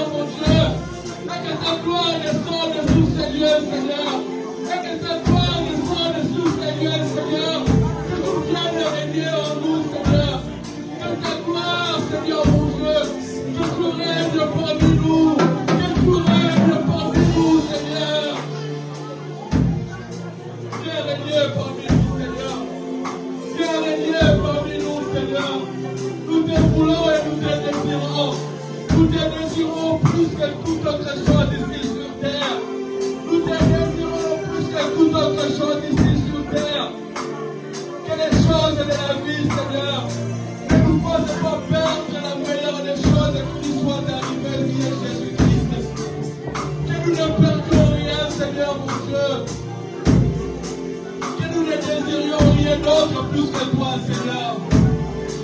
Seigneur, mon Dieu. Et que ta gloire descende sur ces lieux, Seigneur. Et que ta gloire descende sur ces lieux, Seigneur. Que tout vienne régner en nous, Seigneur. Que ta gloire, Seigneur, mon Dieu. Que tu règnes parmi nous. Que tu règnes parmi nous, Seigneur. Viens régner parmi nous, Seigneur. Viens régner parmi nous, Seigneur. Nous te voulons et nous te désirons. Nous te désirons plus que toute autre chose ici sur terre. Nous te désirons plus que toute autre chose ici sur terre. Que les choses de la vie, Seigneur, ne nous fassent pas perdre la meilleure des choses qui nous soit arrivée, qui est Jésus-Christ. Que nous ne perdions rien, Seigneur, mon Dieu. Que nous ne désirions rien d'autre plus que toi, Seigneur.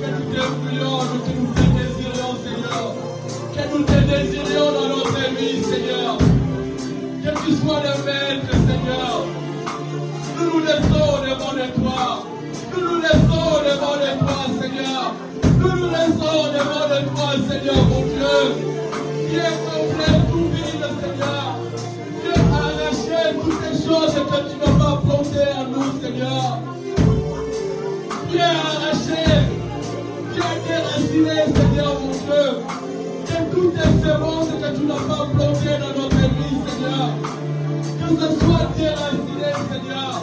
Que nous te voulions, que nous te désirions, Seigneur. Que nous te désirions dans notre vie, Seigneur. Que tu sois le maître, Seigneur. Nous nous laissons devant de toi. Nous nous laissons devant de toi, Seigneur. Nous nous laissons devant de toi, Seigneur, mon Dieu. Viens complet tout vide, Seigneur. Viens arracher toutes les choses que tu n'as pas plantées en nous, Seigneur. Viens arracher. Viens déraciner, Seigneur, mon Dieu. Que toutes les semences que tu n'as pas plantées dans notre vie, Seigneur. Que ce soit déraciné, Seigneur.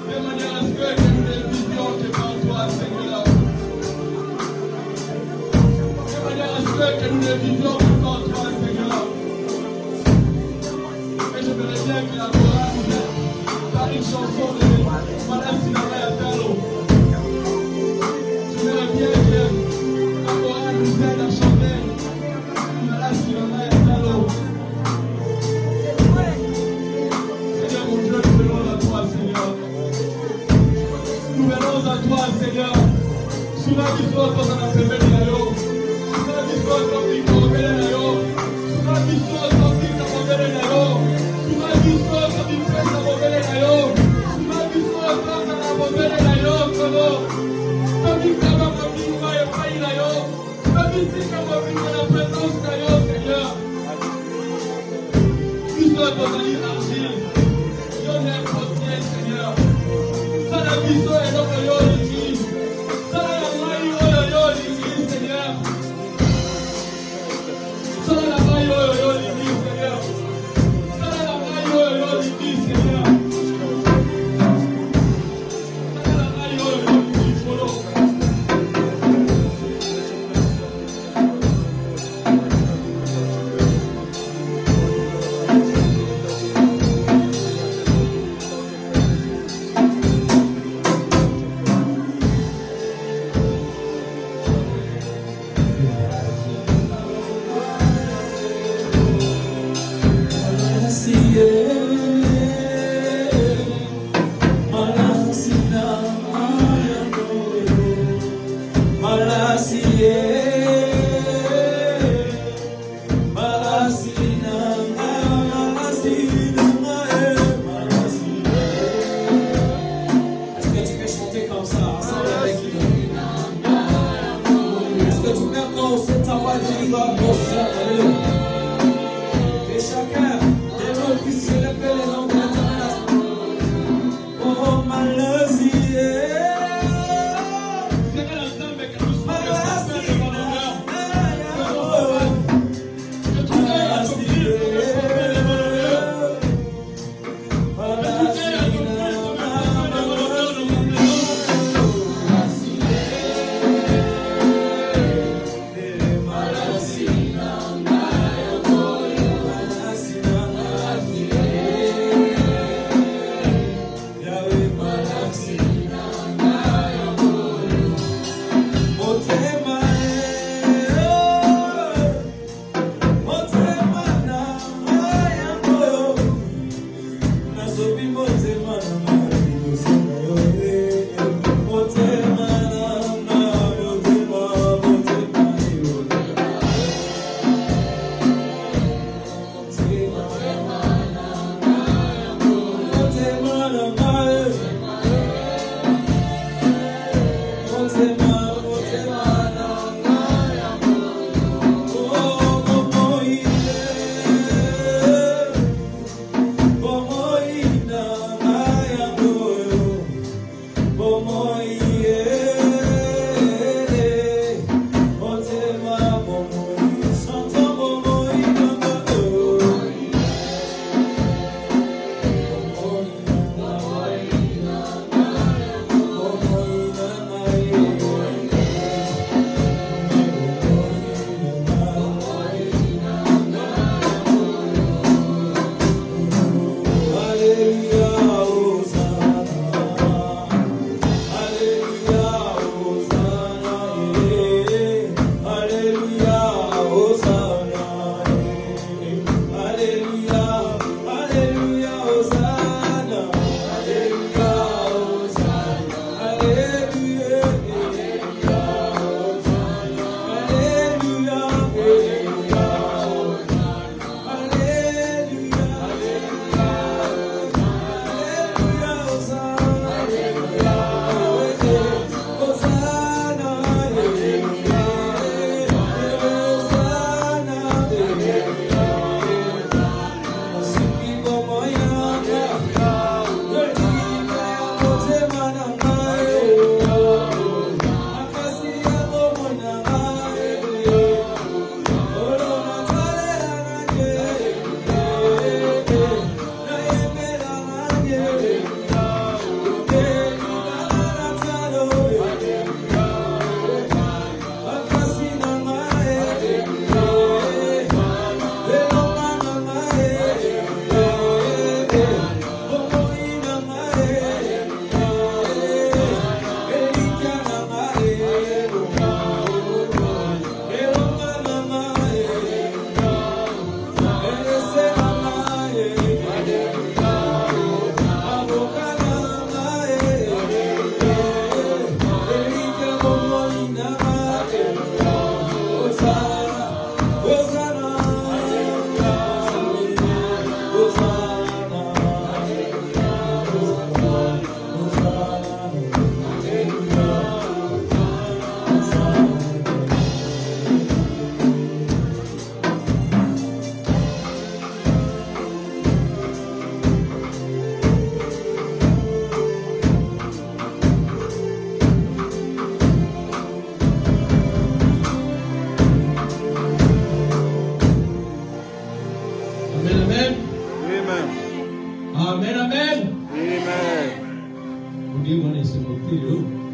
De manière à ce que nous ne vivions que par toi, Seigneur. De manière à ce que nous ne vivions que par toi, Seigneur. Et je voudrais bien que la chorale nous aide par une chanson de Madame Sinamaya Tallo. Je voudrais bien que la chorale nous aide à chanter Madame Sinamaya Tallo. Seigneur, mon Dieu, nous venons à toi, Seigneur. Nous venons à toi, Seigneur. Souvent, il faut qu'on a fait venir à l'eau. Souvent, il faut qu'on dit qu'on va venir à l'eau. Souvent, il faut qu'on dit qu'on va venir à l'eau. Souvent, il faut qu'on dit qu'on va venir à l'eau. Souvent, il faut qu'on va venir à l'eau. Comme il faut qu'on va venir à l'eau. Comme il dit qu'on va venir à la présence de l'eau, Seigneur. Il faut qu'on aille argile. Dieu n'est pas bien, Seigneur. Ça la vision est dans le lieu ici. Ça la maille au lieu ici, Seigneur. Ça la maille au lieu ici, Seigneur. Ça la maille au lieu ici, Seigneur. Ça la maille au lieu ici, Seigneur. Malasina,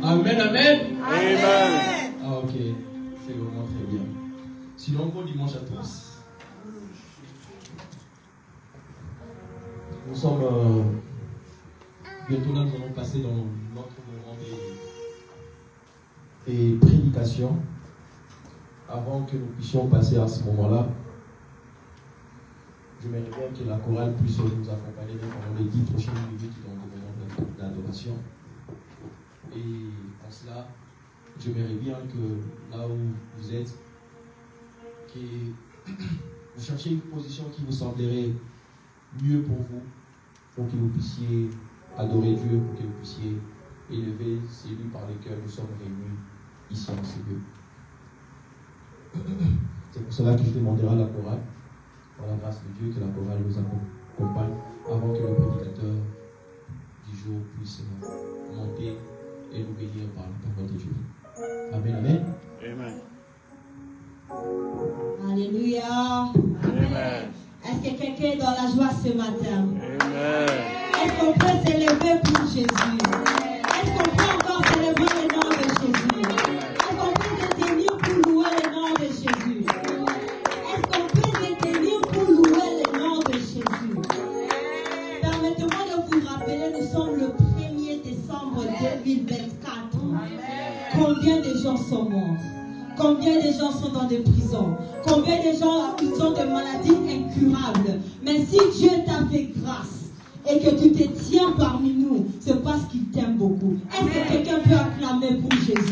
Amen, amen. Amen. Ah, ok. C'est vraiment très bien. Sinon, bon dimanche à tous. Nous sommes bientôt là, nous allons passer dans notre moment des prédications. Avant que nous puissions passer à ce moment-là, j'aimerais bien que la chorale puisse nous accompagner pendant les 10 prochaines minutes dans le moment d'adoration. Et en cela, j'aimerais bien que là où vous êtes, que vous cherchiez une position qui vous semblerait mieux pour vous, pour que vous puissiez adorer Dieu, pour que vous puissiez élever celui par lequel nous sommes réunis ici en ce lieu. C'est pour cela que je demanderai à la chorale, par la grâce de Dieu, que la chorale nous accompagne avant que le prédicateur du jour puisse monter et nous bénir par la parole de Dieu. Amen, amen. Amen. Alléluia. Amen. Est-ce que quelqu'un est dans la joie ce matin? Amen. Est-ce qu'on peut s'élever pour Jésus? Est-ce qu'on peut encore célébrer le nom de Jésus? Est-ce qu'on peut se tenir pour louer le nom de Jésus? Est-ce qu'on peut se tenir pour louer le nom de Jésus? Permettez-moi de vous rappeler, nous sommes le 1er décembre 2024. Combien de gens sont morts? Combien de gens sont dans des prisons? Combien de gens ont des maladies incurables? Mais si Dieu t'a fait grâce et que tu te tiens parmi nous, c'est parce qu'il t'aime beaucoup. Est-ce que quelqu'un peut acclamer pour Jésus? Est-ce que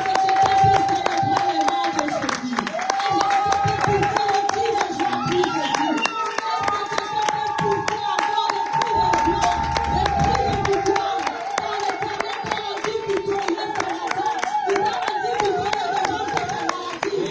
quelqu'un peut célébrer le nom de Jésus? Est-ce que quelqu'un peut pousser le cri de joie pour Jésus? Est-ce que quelqu'un peut pousser encore le cri de gloire, le cri de victoire dans l'éternel t'a rendu victorieux ce matin? Il t'a rendu victorieux de votre maladie.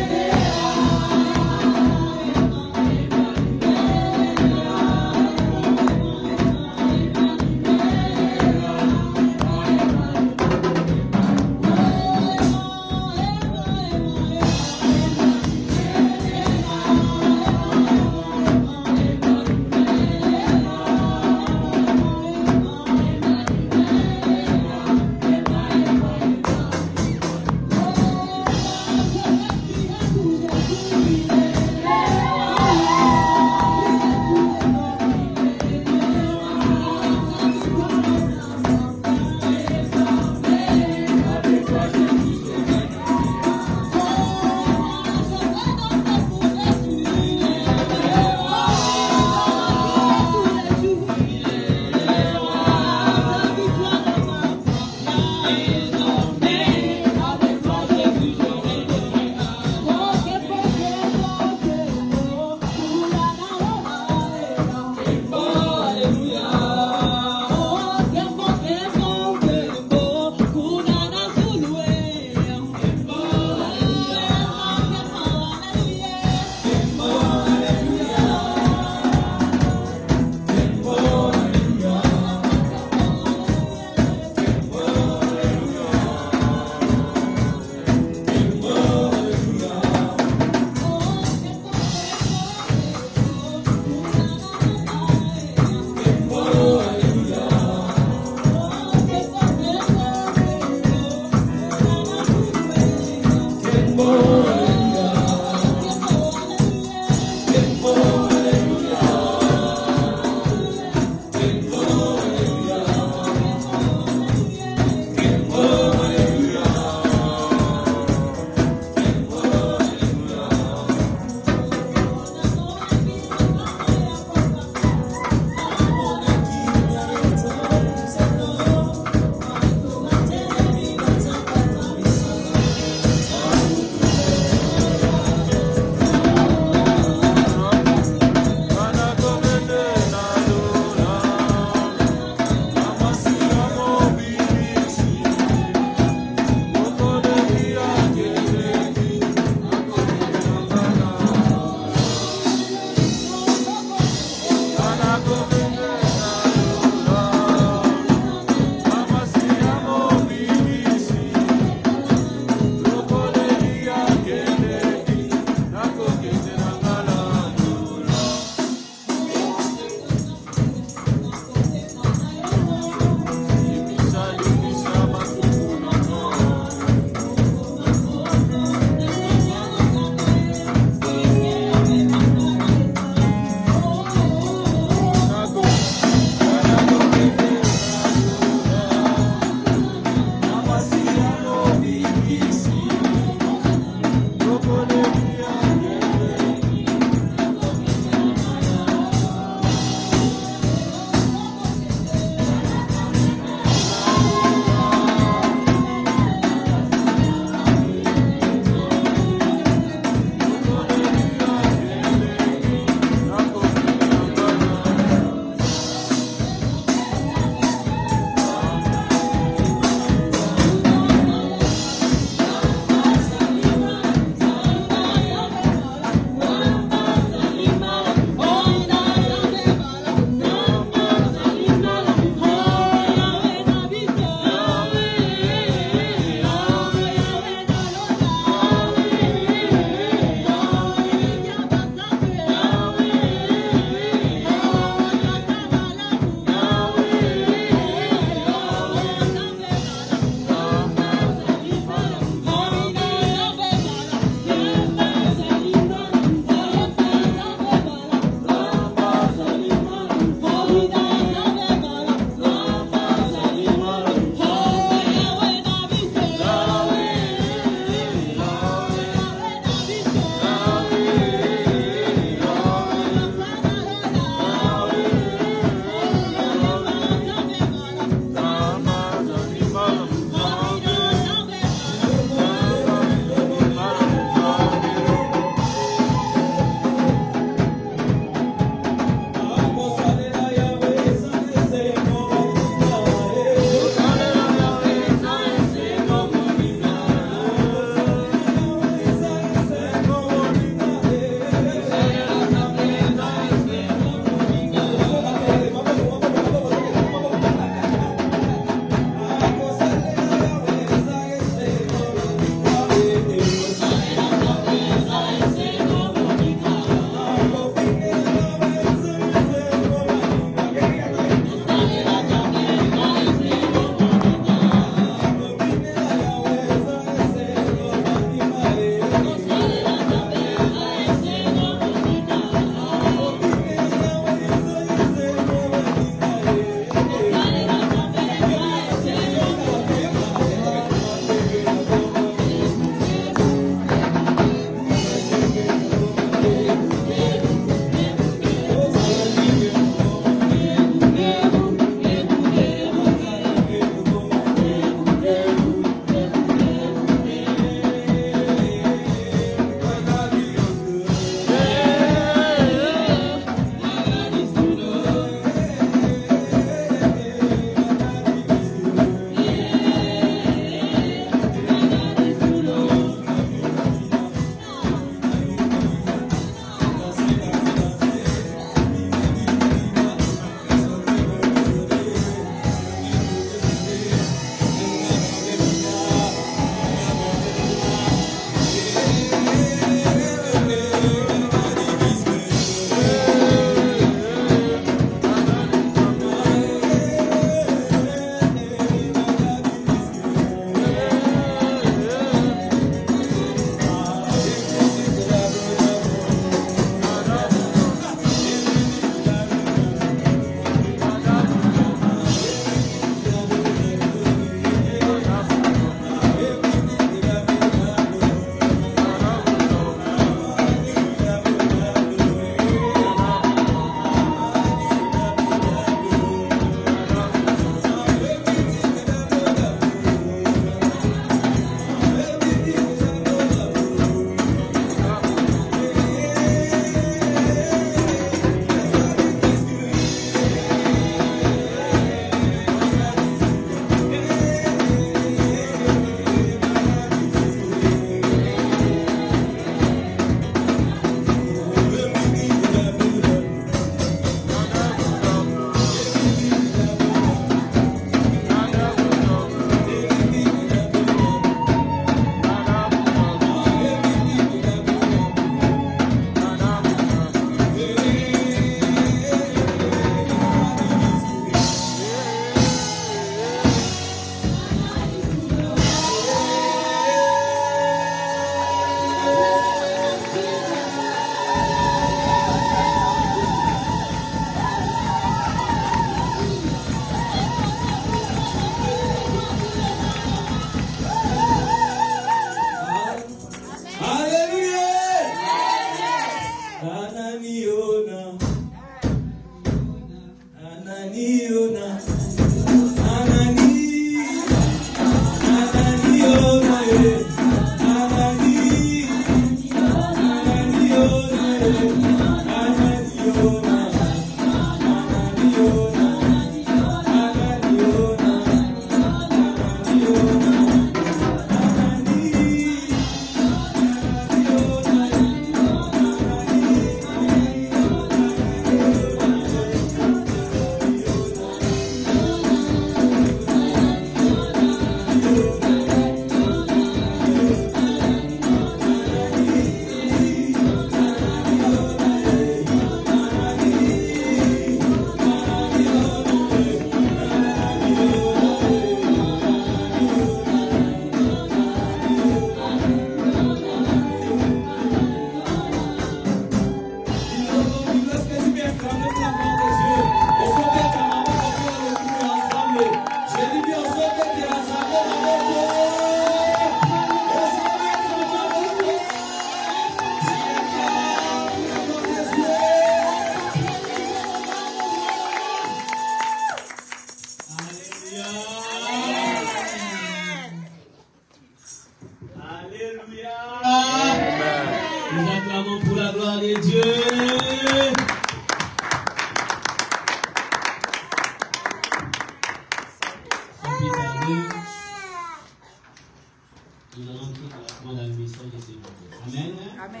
Amen.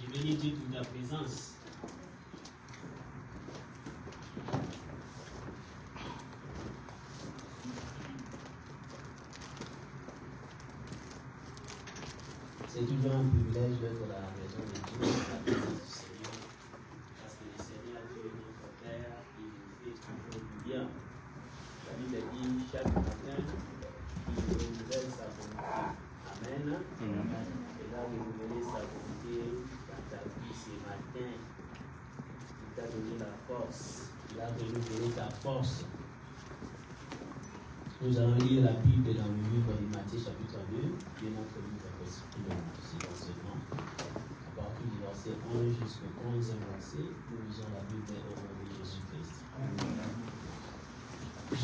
Je bénis Dieu pour ta présence. C'est toujours un privilège d'être dans la maison de Dieu, dans la présence du Seigneur. Parce que le Seigneur Dieu est notre Père, il nous fait toujours du bien. La Bible dit chaque matin, il nous révèle sa volonté. Amen. Et là, il nous révèle sa volonté dans ta vie ce matin. Il t'a donné la force. Il a renouvelé ta force. Nous allons lire la Bible dans le livre de Matthieu chapitre 2, qui est notre livre principal de l'enseignement. À partir du verset 1 jusqu'au 11e verset, nous lisons la Bible au nom de Jésus-Christ.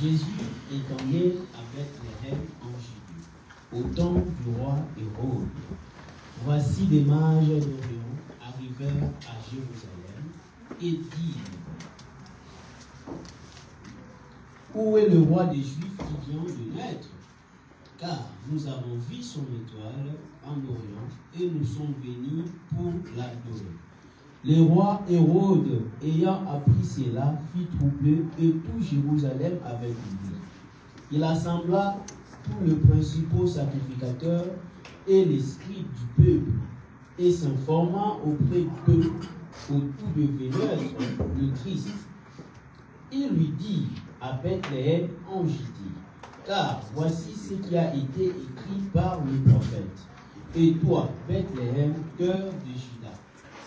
Jésus étant né à Bethléem en Judée, au temps du roi Hérode. Voici des mages d'Orient arrivèrent à Jérusalem et dirent: où est le roi des Juifs qui vient de naître? Car nous avons vu son étoile en Orient et nous sommes venus pour l'adorer. Le roi Hérode, ayant appris cela, fit troubler et tout Jérusalem avec lui. Il assembla tous les principaux sacrificateurs et les scribes du peuple, et s'informa auprès d'eux autour de venir le Christ. Il lui dit à Bethléem en Judée, car voici ce qui a été écrit par le prophète. Et toi, Bethléem, cœur de Juda,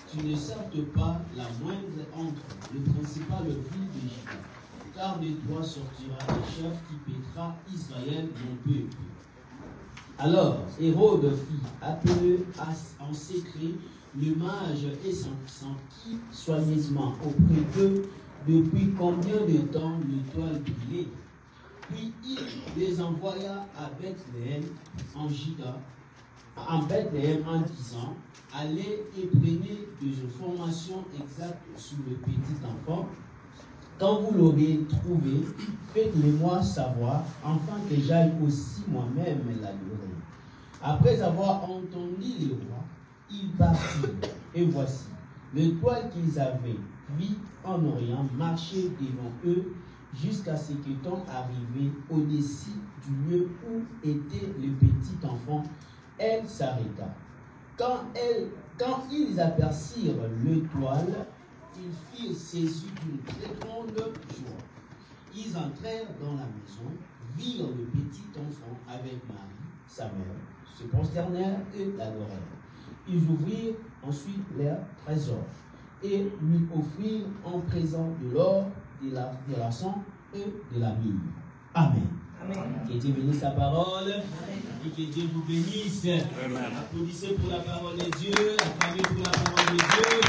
tu ne sortes pas la moindre entre le principal ville de Juda, car de toi sortira le chef qui paîtra Israël, mon peuple. Alors Hérode fit appeler en secret le mage et s'enquit soigneusement auprès d'eux depuis combien de temps l'étoile brillait. Puis il les envoya à Bethléem en Juda, en Bethléem en disant: allez et prenez des informations exactes sur le petit enfant. Quand vous l'aurez trouvé, faites-le-moi savoir, afin que j'aille aussi moi-même l'adorer. Après avoir entendu le roi, ils partirent, et voici, l'étoile qu'ils avaient vue en Orient marchait devant eux jusqu'à ce qu'étant arrivé au-dessus du lieu où était le petit enfant, elle s'arrêta. Quand ils aperçurent l'étoile, ils furent saisis d'une très grande joie. Ils entrèrent dans la maison, virent le petit enfant avec Marie, sa mère, se prosternèrent et l'adorèrent. Ils ouvrirent ensuite leurs trésors et lui offrirent en présent de l'or, de l'argent et de la myrrhe. Amen. Amen. Que Dieu bénisse sa parole. Amen. Et que Dieu vous bénisse. Amen. Applaudissez pour la parole de Dieu. Acclamez pour la parole de Dieu.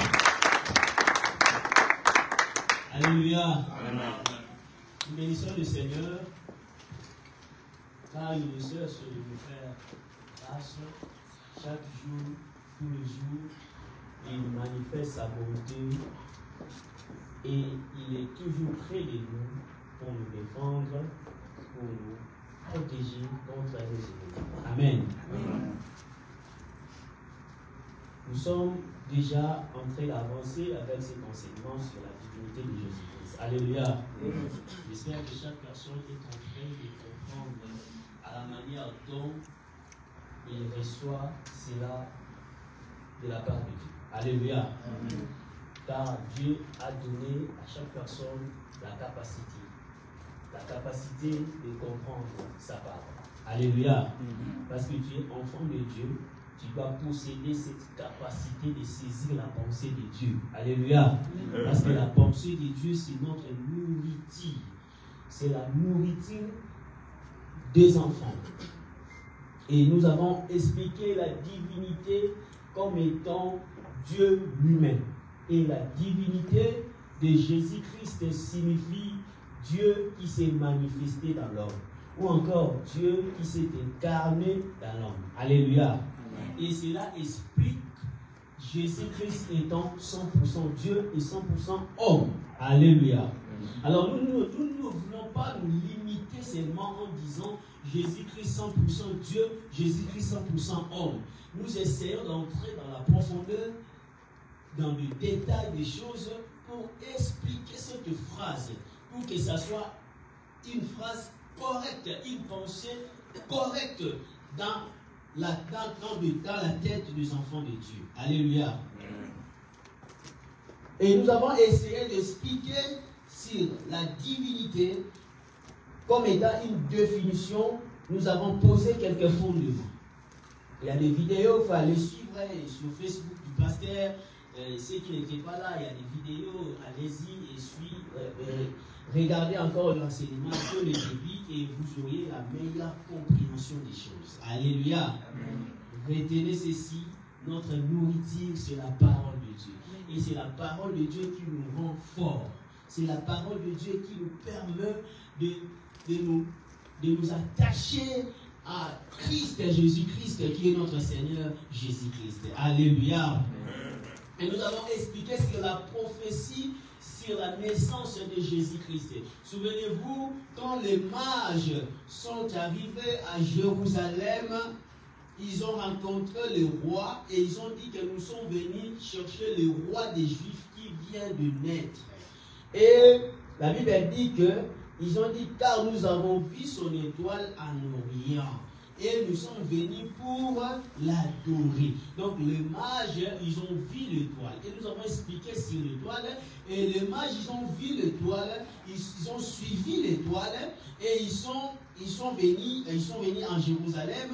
Alléluia. Amen. Nous bénissons le Seigneur, car il ne cesse de nous faire grâce chaque jour, tous les jours. Il manifeste sa bonté et il est toujours près de nous pour nous défendre, pour nous protéger contre les ennemis. Amen. Amen. Nous sommes déjà en train d'avancer avec cet enseignement sur la divinité de Jésus-Christ. Alléluia. J'espère que chaque personne est en train de comprendre à la manière dont il reçoit cela de la part de Dieu. Alléluia. Car Dieu a donné à chaque personne la capacité de comprendre sa parole. Alléluia. Parce que tu es enfant de Dieu, tu dois posséder cette capacité de saisir la pensée de Dieu. Alléluia. Parce que la pensée de Dieu, c'est notre nourriture. C'est la nourriture des enfants. Et nous avons expliqué la divinité comme étant Dieu lui-même. Et la divinité de Jésus-Christ signifie Dieu qui s'est manifesté dans l'homme. Ou encore Dieu qui s'est incarné dans l'homme. Alléluia. Et cela explique Jésus-Christ étant 100% Dieu et 100% homme. Alléluia. Alors nous ne voulons pas nous limiter seulement en disant Jésus-Christ 100% Dieu, Jésus-Christ 100% homme. Nous essayons d'entrer dans la profondeur, dans le détail des choses pour expliquer cette phrase, pour que ça soit une phrase correcte, une pensée correcte dans la tête des enfants de Dieu. Alléluia. Et nous avons essayé d'expliquer sur la divinité comme étant une définition. Nous avons posé quelques fondements. Il y a des vidéos, il faut aller suivre sur Facebook du pasteur. Ceux qui n'étaient pas là, il y a des vidéos, allez-y et suivez. Regardez encore l'enseignement de le début et vous aurez la meilleure compréhension des choses. Alléluia. Retenez ceci, notre nourriture, c'est la parole de Dieu. Et c'est la parole de Dieu qui nous rend forts. C'est la parole de Dieu qui nous permet de nous attacher à Christ, Jésus-Christ, qui est notre Seigneur Jésus-Christ. Alléluia. Et nous avons expliqué sur la prophétie sur la naissance de Jésus-Christ. Souvenez-vous, quand les mages sont arrivés à Jérusalem, ils ont rencontré le roi et ils ont dit que nous sommes venus chercher le roi des Juifs qui vient de naître. Et la Bible dit que ils ont dit car nous avons vu son étoile en Orient. Et nous sommes venus pour l'adorer. Donc les mages, ils ont vu l'étoile. Et nous avons expliqué sur l'étoile. Et les mages, ils ont vu l'étoile. Ils ont suivi l'étoile. Et ils sont venus en Jérusalem.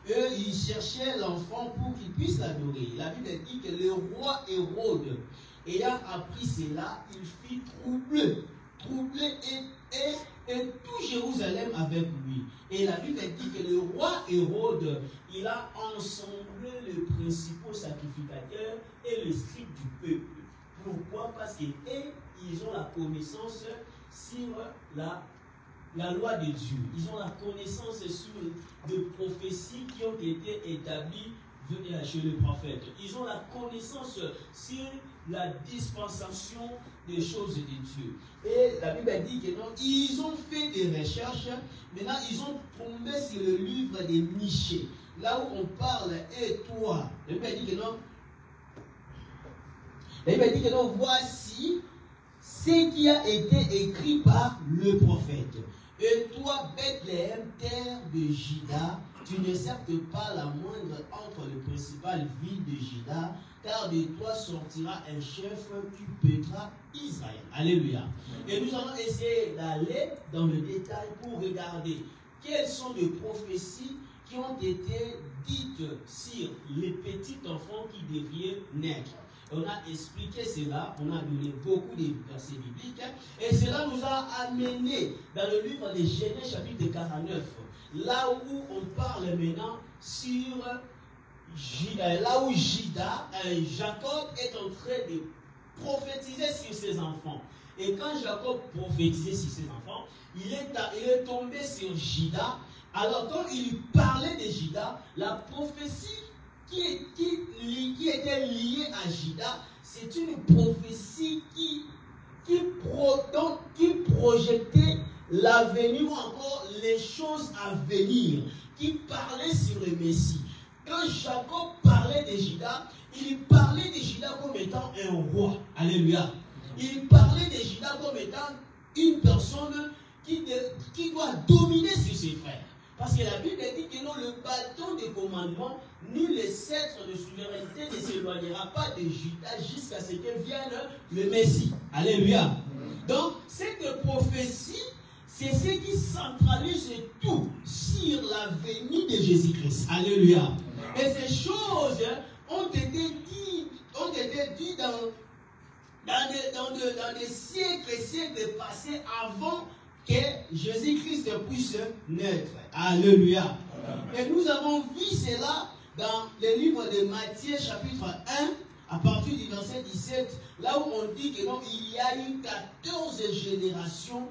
Eux, ils cherchaient l'enfant pour qu'il puisse l'adorer. La Bible dit que le roi Hérode, ayant appris cela, il fut troublé et tout Jérusalem avec lui. Et la Bible dit que le roi Hérode, il a ensemblé les principaux sacrificateurs et les scribes du peuple. Pourquoi? Parce qu'ils ont la connaissance sur la loi de Dieu. Ils ont la connaissance sur des prophéties qui ont été établies chez le prophète. Ils ont la connaissance sur la dispensation des choses de Dieu. Et la Bible dit que non, ils ont fait des recherches. Maintenant, ils ont tombé sur le livre des Michée. Là où on parle, et toi. La Bible dit que non. La Bible dit que non, voici ce qui a été écrit par le prophète. Et toi, Bethléem, terre de Juda, tu ne certes pas la moindre entre les principales villes de Juda, car de toi sortira un chef qui pètera Israël. Alléluia. Et nous allons essayer d'aller dans le détail pour regarder quelles sont les prophéties qui ont été dites sur les petits enfants qui devaient naître. On a expliqué cela, on a donné beaucoup de versets bibliques, et cela nous a amené dans le livre de Genèse chapitre 49, là où on parle maintenant sur là où Jacob est en train de prophétiser sur ses enfants. Et quand Jacob prophétisait sur ses enfants, il est tombé sur Juda. Alors quand il parlait de Juda, la prophétie qui était liée à Juda, c'est une prophétie qui projetait l'avenir ou encore les choses à venir, qui parlait sur le Messie. Quand Jacob parlait de Juda, il parlait de Juda comme étant un roi. Alléluia. Il parlait de Juda comme étant une personne qui doit dominer sur ses frères. Parce que la Bible dit que non, le bâton de commandement ni le sceptre de souveraineté ne s'éloignera pas de Juda jusqu'à ce que vienne le Messie. Alléluia. Donc, cette prophétie, c'est ce qui centralise tout sur la venue de Jésus-Christ. Alléluia. Et ces choses ont été dites dans des siècles et siècles passés avant que Jésus-Christ puisse naître. Alléluia. Et nous avons vu cela dans le livre de Matthieu chapitre 1 à partir du verset 17, là où on dit que non, il y a eu 14 générations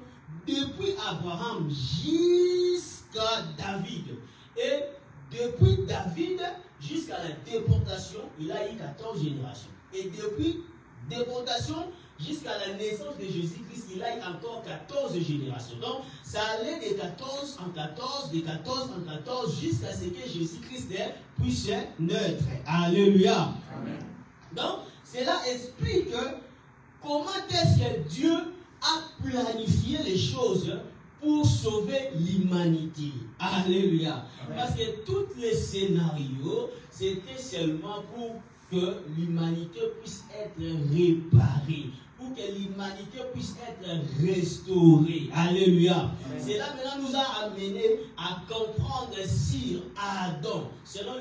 depuis Abraham jusqu'à David. Et depuis David jusqu'à la déportation, il y a eu 14 générations. Et depuis déportation jusqu'à la naissance de Jésus-Christ, il y a eu encore 14 générations. Donc, ça allait de 14 en 14, de 14 en 14, jusqu'à ce que Jésus-Christ puisse naître. Alléluia. Amen. Donc, cela explique comment est-ce que Dieu a planifié les choses pour sauver l'humanité. Alléluia. Amen. Parce que tous les scénarios, c'était seulement pour que l'humanité puisse être réparée, pour que l'humanité puisse être restaurée. Alléluia. Cela maintenant nous a amené à comprendre sur Adam. Selon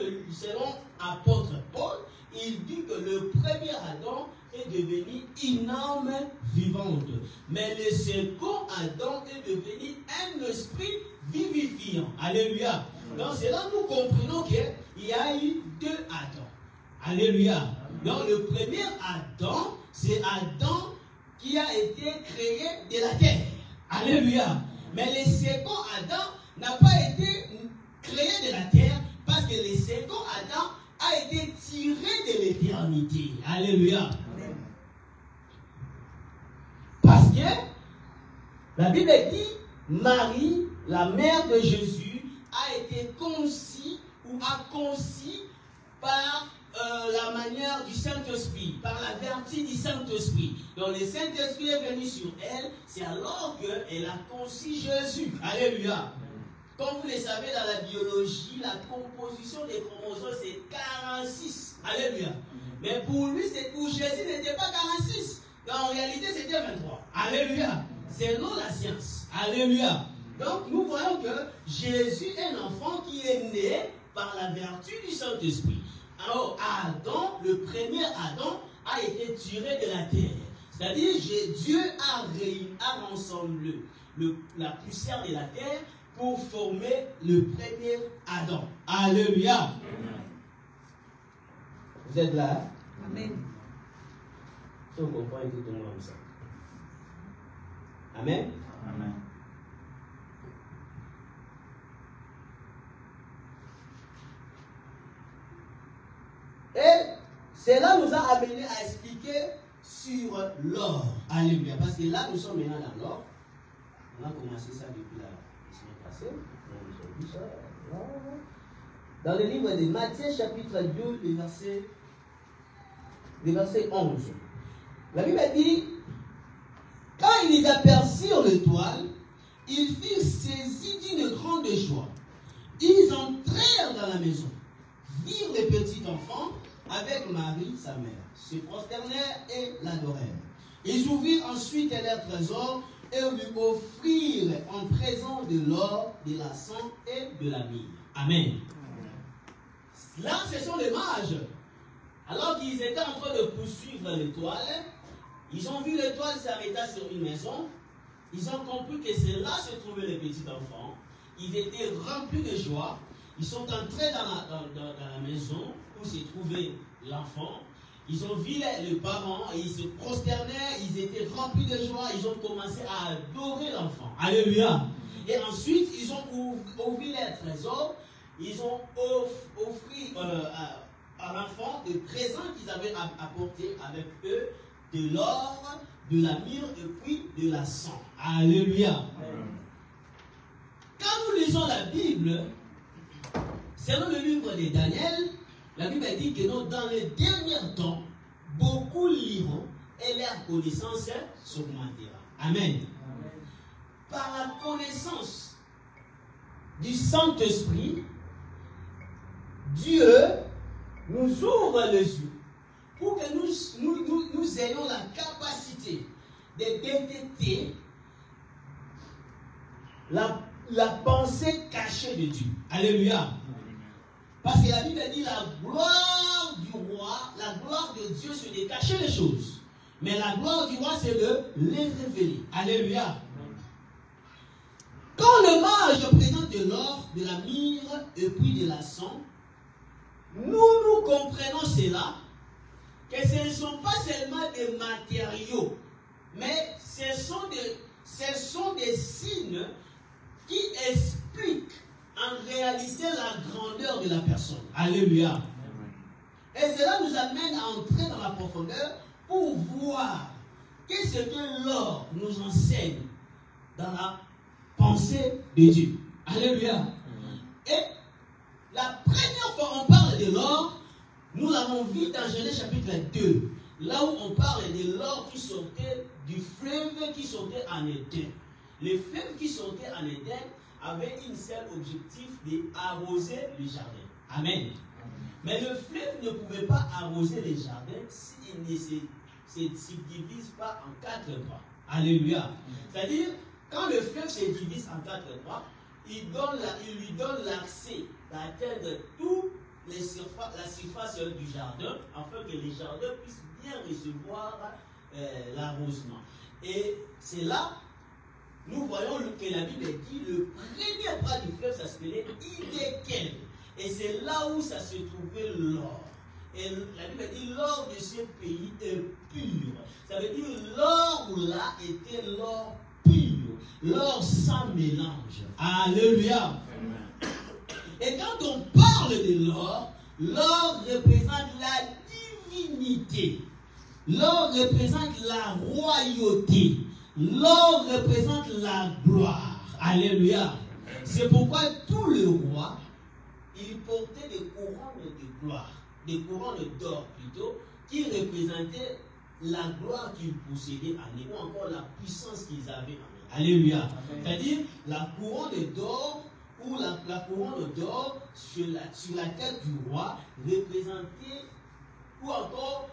l'apôtre Paul, il dit que le premier Adam est devenu une âme vivante. Mais le second Adam est devenu un esprit vivifiant. Alléluia. Donc c'est là que nous comprenons qu'il y a eu deux Adams. Alléluia. Donc le premier Adam, c'est Adam qui a été créé de la terre. Alléluia. Mais le second Adam n'a pas été créé de la terre parce que le second Adam a été tiré de l'éternité. Alléluia. Parce que la Bible dit, Marie, la mère de Jésus, a été conçue ou a conçu par la manière du Saint-Esprit, par la vertu du Saint-Esprit. Donc le Saint-Esprit est venu sur elle, c'est alors qu'elle a conçu Jésus. Alléluia. Comme vous le savez, dans la biologie, la composition des chromosomes, c'est 46. Alléluia. Mais pour lui, pour Jésus, n'était pas 46. En réalité, c'était 23. Alléluia. C'est non la science. Alléluia. Donc, nous voyons que Jésus est un enfant qui est né par la vertu du Saint-Esprit. Alors, Adam, le premier Adam, a été tiré de la terre. C'est-à-dire, Dieu a rassemblé la poussière de la terre pour former le premier Adam. Alléluia. Vous êtes là? Amen. Si on comprend, écoutez-moi comme ça. Amen. Amen. Et cela nous a amené à expliquer sur l'or. Alléluia. Parce que là, nous sommes maintenant dans l'or. On a commencé ça depuis la semaine passée. On a vu ça. Dans le livre de Matthieu, chapitre 2, le verset 11. La Bible dit, quand ils aperçurent l'étoile, ils furent saisis d'une grande joie. Ils entrèrent dans la maison, virent le petit enfant avec Marie, sa mère, se prosternèrent et l'adorèrent. Ils ouvrirent ensuite leur trésor et lui offrirent en présent de l'or, de l'encens et de la myrrhe. Amen. Là, ce sont les mages. Alors qu'ils étaient en train de poursuivre l'étoile, ils ont vu l'étoile s'arrêter sur une maison. Ils ont compris que c'est là que se trouvait le petit enfant. Ils étaient remplis de joie. Ils sont entrés dans la maison où se trouvait l'enfant. Ils ont vu les parents, ils se prosternèrent, ils étaient remplis de joie, ils ont commencé à adorer l'enfant. Alléluia. Et ensuite, ils ont ouvert les trésors, ils ont offert à l'enfant des présents qu'ils avaient apportés avec eux, de l'or, de la myrrhe et puis de l'encens. Alléluia. Quand nous lisons la Bible, selon le livre de Daniel, la Bible dit que dans les derniers temps, beaucoup liront et leur connaissance s'augmentera. Amen. Par la connaissance du Saint-Esprit, Dieu nous ouvre les yeux pour que nous ayons la capacité de détecter la pensée cachée de Dieu. Alléluia. Parce que la Bible dit la gloire du roi, la gloire de Dieu, c'est de cacher les choses. Mais la gloire du roi, c'est de les révéler. Alléluia. Quand le mage présente de l'or, de la myrrhe et puis de l'encens, nous comprenons cela, que ce ne sont pas seulement des matériaux, mais ce sont des signes qui expliquent en réalité la grandeur de la personne. Alléluia. Et cela nous amène à entrer dans la profondeur pour voir qu'est-ce que l'or nous enseigne dans la pensée de Dieu? Alléluia. Et la première fois on parle de l'or, nous l'avons vu dans Genèse chapitre 2, là où on parle de l'or qui sortait du fleuve qui sortait en Éden. Le fleuve qui sortait en Éden avait un seul objectif d'arroser le jardin. Amen. Mais le fleuve ne pouvait pas arroser les jardins s'il ne se divise pas en 4 bras. Alléluia. C'est-à-dire, quand le fleuve se divise en 4 bras, il lui donne l'accès d'atteindre toute la surface du jardin, afin que les jardins puissent bien recevoir l'arrosement. Et c'est là, nous voyons que la Bible dit, le premier bras du fleuve s'appelait Hiddekel. Et c'est là où ça se trouvait l'or. Et la Bible dit, l'or de ce pays est pur. Ça veut dire, l'or là était l'or pur, l'or sans mélange. Alléluia. Et quand on parle de l'or, l'or représente la divinité. L'or représente la royauté. L'or représente la gloire. Alléluia. C'est pourquoi tout le roi, il portait des couronnes de gloire, des couronnes d'or plutôt, qui représentaient la gloire qu'ils possédaient en eux, ou encore la puissance qu'ils avaient en eux. Alléluia. C'est-à-dire, la couronne d'or, ou la couronne d'or sur la tête du roi représentait, ou encore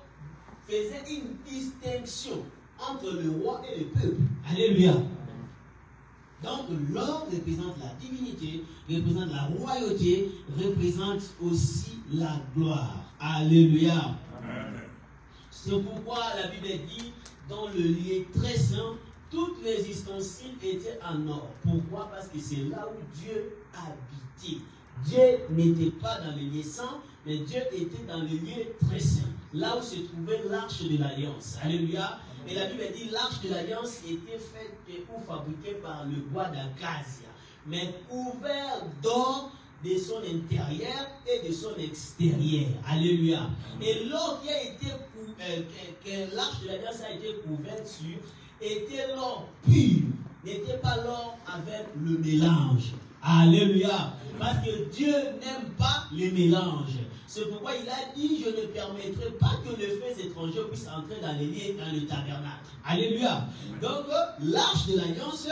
faisait une distinction entre le roi et le peuple. Alléluia. Donc l'or représente la divinité, représente la royauté, représente aussi la gloire. Alléluia. C'est pourquoi la Bible dit, dans le lieu très saint, toutes les ustensiles étaient en or. Pourquoi? Parce que c'est là où Dieu habitait. Dieu n'était pas dans le lieu saint, mais Dieu était dans le lieu très saint, là où se trouvait l'arche de l'alliance. Alléluia. Et la Bible dit, l'arche de l'alliance était faite ou fabriquée par le bois d'acacia, mais couvert d'or de son intérieur et de son extérieur. Alléluia. Et l'or qui a été que l'arche de l'alliance a été couverte sur était l'or pur, n'était pas l'or avec le mélange. Alléluia. Parce que Dieu n'aime pas les mélanges. C'est pourquoi il a dit, je ne permettrai pas que les faits étrangers puissent entrer dans les lieux, dans le tabernacle. Alléluia. Donc, l'arche de l'alliance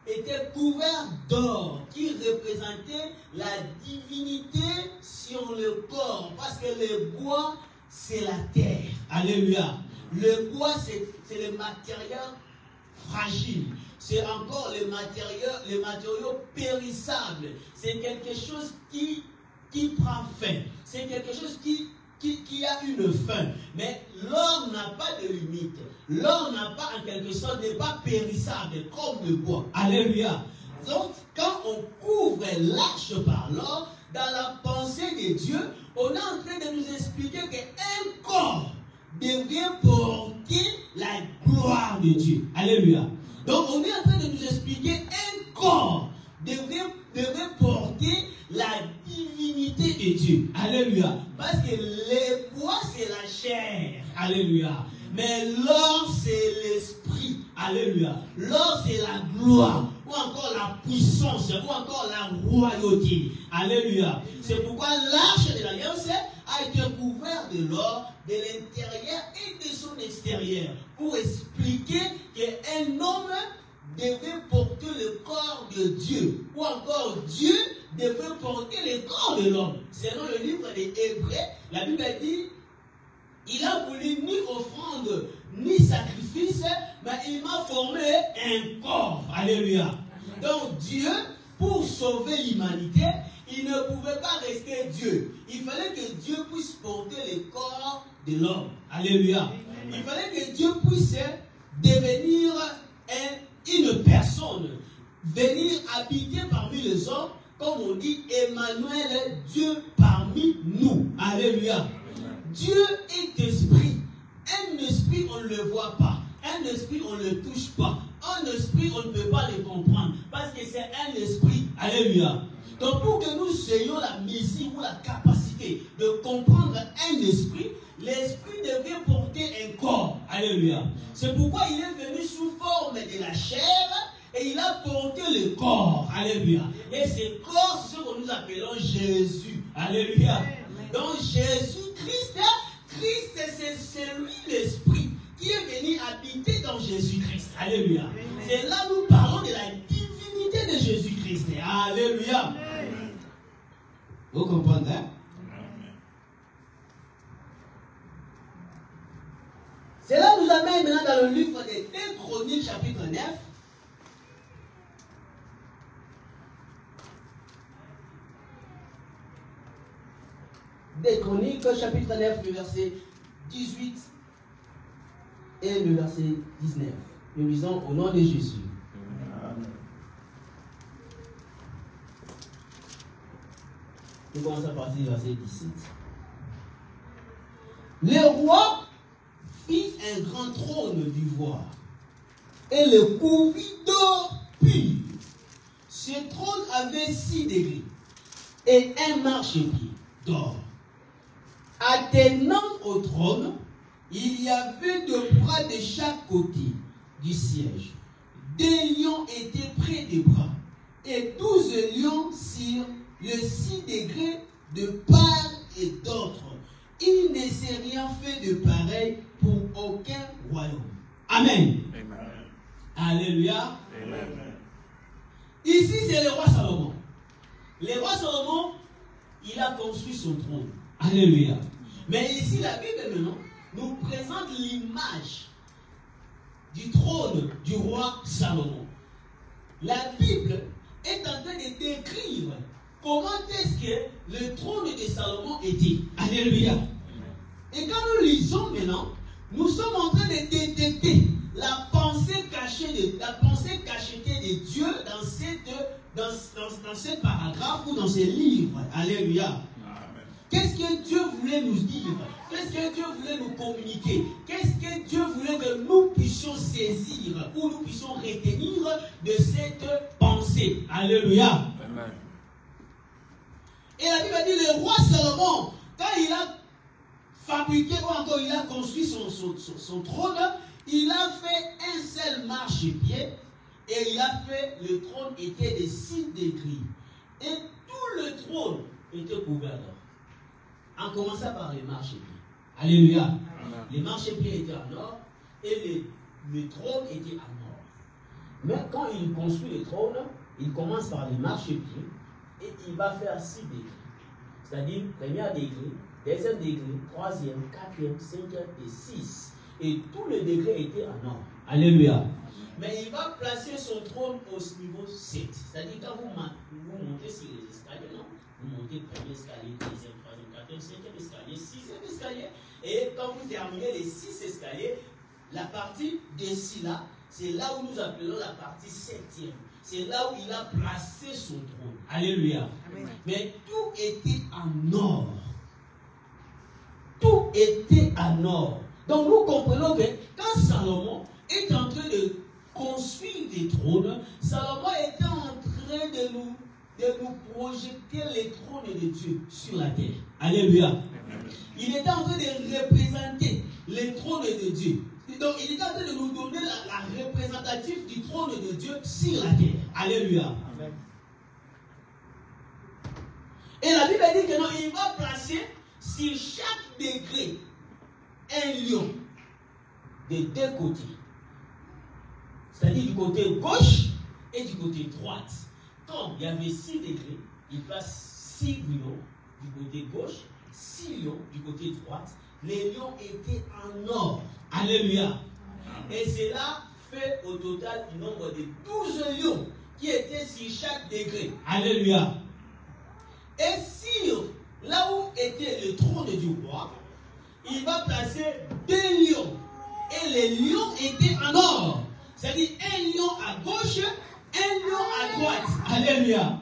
était couverte d'or qui représentait la divinité sur le corps. Parce que le bois, c'est la terre. Alléluia. Le bois, c'est le matériau fragile. C'est encore les matériaux périssables. C'est quelque chose qui prend fin. C'est quelque chose qui a une fin. Mais l'or n'a pas de limite. L'or n'a pas, en quelque sorte, n'est pas périssable comme le bois. Alléluia. Donc, quand on couvre l'arche par l'or, dans la pensée de Dieu, on est en train de nous expliquer qu'un corps devrait porter la gloire de Dieu. Alléluia. Donc, on est en train de nous expliquer un corps devrait porter la divinité de Dieu. Alléluia. Parce que le bois, c'est la chair. Alléluia. Mais l'or, c'est l'esprit. Alléluia. L'or, c'est la gloire. Ou encore la puissance. Ou encore la royauté. Alléluia. C'est pourquoi l'arche de l'alliance a été couverte de l'or, de l'intérieur et de son extérieur. Pour expliquer qu'un homme devait porter le corps de Dieu. Ou encore Dieu devait porter le corps de l'homme. Selon le livre des Hébreux, la Bible dit, il a voulu ni offrande, ni sacrifice, mais il m'a formé un corps. Alléluia. Donc Dieu, pour sauver l'humanité, il ne pouvait pas rester Dieu. Il fallait que Dieu puisse porter le corps de l'homme. Alléluia. Il fallait que Dieu puisse devenir une personne, venir habiter parmi les hommes, comme on dit, Emmanuel, Dieu parmi nous. Alléluia. Dieu est esprit. Un esprit, on ne le voit pas. Un esprit, on ne le touche pas. Un esprit, on ne peut pas le comprendre. Parce que c'est un esprit. Alléluia. Donc, pour que nous ayons la mesure ou la capacité de comprendre un esprit, l'esprit devait porter un corps. Alléluia. C'est pourquoi il est venu sous forme de la chair et il a porté le corps. Alléluia. Et ce corps, c'est ce que nous appelons Jésus. Alléluia. Donc Jésus-Christ, c'est lui l'esprit qui est venu habiter dans Jésus-Christ. Alléluia. C'est là où nous parlons de la divinité de Jésus-Christ. Alléluia. Vous comprenez? Cela nous amène maintenant dans le livre des 2 Chroniques, chapitre 9. Des Chroniques, chapitre 9, le verset 18 et le verset 19. Nous lisons au nom de Jésus. Nous commençons à partir du verset 17. Le roi fit un grand trône d'ivoire et le couvrit d'or pur. Ce trône avait 6 degrés et un marchepied d'or. Attenant au trône, il y avait 2 bras de chaque côté du siège. 2 lions étaient près des bras et 12 lions sur les 6 degrés de part et d'autre. Il ne s'est rien fait de pareil pour aucun royaume. Amen. Amen. Alléluia. Amen. Ici, c'est le roi Salomon. Le roi Salomon, il a construit son trône. Alléluia. Mais ici, la Bible maintenant nous présente l'image du trône du roi Salomon. La Bible est en train de décrire comment est-ce que le trône de Salomon était. Alléluia. Et quand nous lisons maintenant, nous sommes en train de détecter la pensée cachée de Dieu dans ce paragraphe ou dans ce livre. Alléluia. Qu'est-ce que Dieu voulait nous dire? Qu'est-ce que Dieu voulait nous communiquer? Qu'est-ce que Dieu voulait que nous puissions saisir ou nous puissions retenir de cette pensée? Alléluia. Amen. Et la Bible dit le roi Salomon, quand il a fabriqué ou encore il a construit son trône, il a fait un seul marchepied et il a fait, le trône était de 6 degrés. Et tout le trône était couvert d'or. En commençant par les marchepieds. Alléluia. Amen. Les marchepieds étaient en or et le trône était en or. Mais quand il construit le trône, il commence par les marchepieds et il va faire 6 degrés. C'est-à-dire, premier degré, deuxième degré, troisième, quatrième, cinquième et 6. Et tous les degrés étaient en or. Alléluia. Mais il va placer son trône au niveau 7. C'est-à-dire, quand vous montez sur les escaliers, non? Vous montez premier escalier, deuxième, troisième, quatrième, cinquième escalier, sixième escalier. Et quand vous terminez les 6 escaliers, la partie d'ici là, c'est là où nous appelons la partie 7e. C'est là où il a placé son trône. Alléluia. Amen. Mais tout était en or. Tout était en or. Donc nous comprenons que quand Salomon est en train de construire des trônes, Salomon était en train de nous projeter les trônes de Dieu sur la terre. Alléluia. Il était en train de représenter les trônes de Dieu. Donc il était en train de nous donner la représentative du trône de Dieu sur la terre. Alléluia. Amen. Et la Bible dit que non, il va placer sur chaque degré un lion de 2 côtés. C'est-à-dire du côté gauche et du côté droite. Quand il y avait 6 degrés, il place 6 lions du côté gauche, 6 lions du côté droite. Les lions étaient en or. Alléluia. Et cela fait au total du nombre de 12 lions qui étaient sur chaque degré. Alléluia. Et sur là où était le trône du roi, il va placer 2 lions. Et les lions étaient en or. C'est-à-dire un lion à gauche, un lion à droite. Alléluia.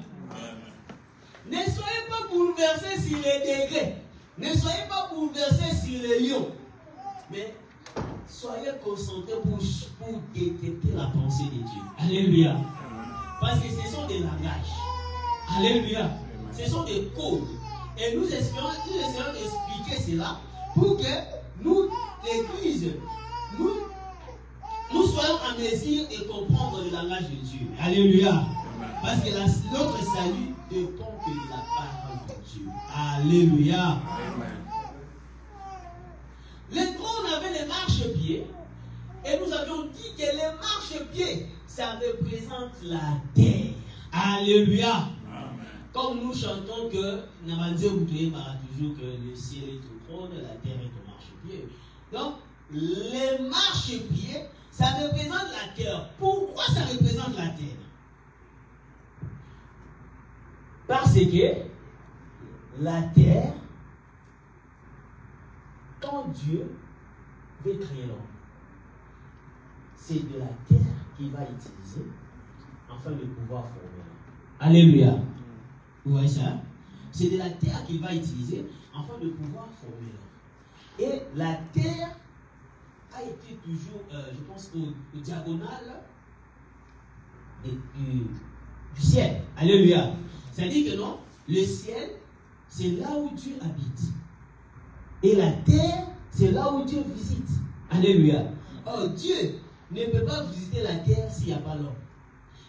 Ne soyez pas bouleversés sur les degrés. Ne soyez pas bouleversés sur les lions. Mais soyez concentrés pour détecter la pensée de Dieu. Alléluia. Parce que ce sont des langages. Alléluia. Ce sont des codes. Et nous essayons d'expliquer cela pour que nous, l'Église, nous soyons en mesure de comprendre le langage de Dieu. Alléluia. Parce que notre salut dépend que de la parole de Dieu. Alléluia. Les trônes avaient les marchepieds. Et nous avions dit que les marchepieds, ça représente la terre. Alléluia. Comme nous chantons que Namanzé Boutoye parle toujours que le ciel est au trône, la terre est au marchepied. Donc, les marchepieds, ça représente la terre. Pourquoi ça représente la terre? Parce que la terre, quand Dieu veut créer l'homme, c'est de la terre qu'il va utiliser afin de pouvoir former l'homme. Alléluia. Vous voyez ça? C'est de la terre qu'il va utiliser afin de pouvoir former l'homme. Et la terre a été toujours, je pense, au diagonale du ciel. Alléluia. C'est-à-dire que non, le ciel, c'est là où Dieu habite. Et la terre, c'est là où Dieu visite. Alléluia. Oh, Dieu ne peut pas visiter la terre s'il n'y a pas l'homme.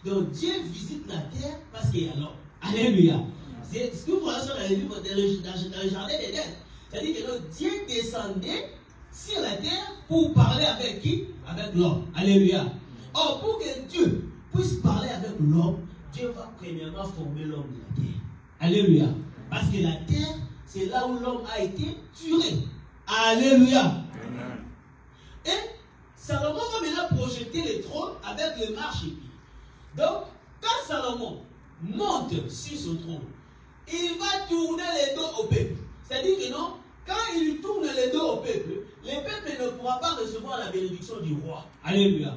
Donc Dieu visite la terre parce qu'il y a l'homme. Alléluia. C'est ce que vous voyez dans le livre dans le jardin d'Éden. C'est-à-dire que Dieu descendait sur la terre pour parler avec qui? Avec l'homme. Alléluia. Or, pour que Dieu puisse parler avec l'homme, Dieu va premièrement former l'homme de la terre. Alléluia. Parce que la terre, c'est là où l'homme a été tué. Alléluia. Et Salomon va maintenant projeter le trône avec le marchepied. Donc, quand Salomon monte sur son trône, il va tourner les dos au peuple. C'est-à-dire que non, quand il tourne les dos au peuple, le peuple ne pourra pas recevoir la bénédiction du roi. Alléluia.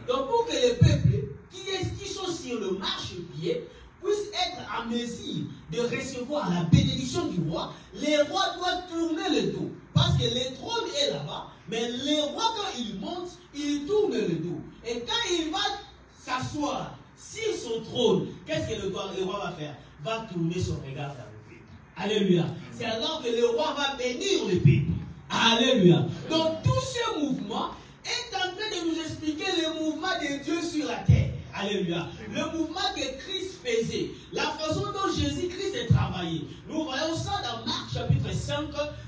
Donc, pour que les peuples qui sont sur le marchepied puissent être en mesure de recevoir la bénédiction du roi, les rois doivent tourner le dos. Parce que le trône est là-bas, mais le roi, quand il monte, il tourne le dos. Et quand il va s'asseoir sur son trône, qu'est-ce que le roi va faire? Va tourner son regard vers le peuple. Alléluia. C'est alors que le roi va bénir le peuple. Alléluia. Donc tout ce mouvement est en train de nous expliquer le mouvement de Dieu sur la terre. Alléluia. Le mouvement que Christ faisait. La façon dont Jésus-Christ a travaillé. Nous voyons ça dans Marc chapitre 5.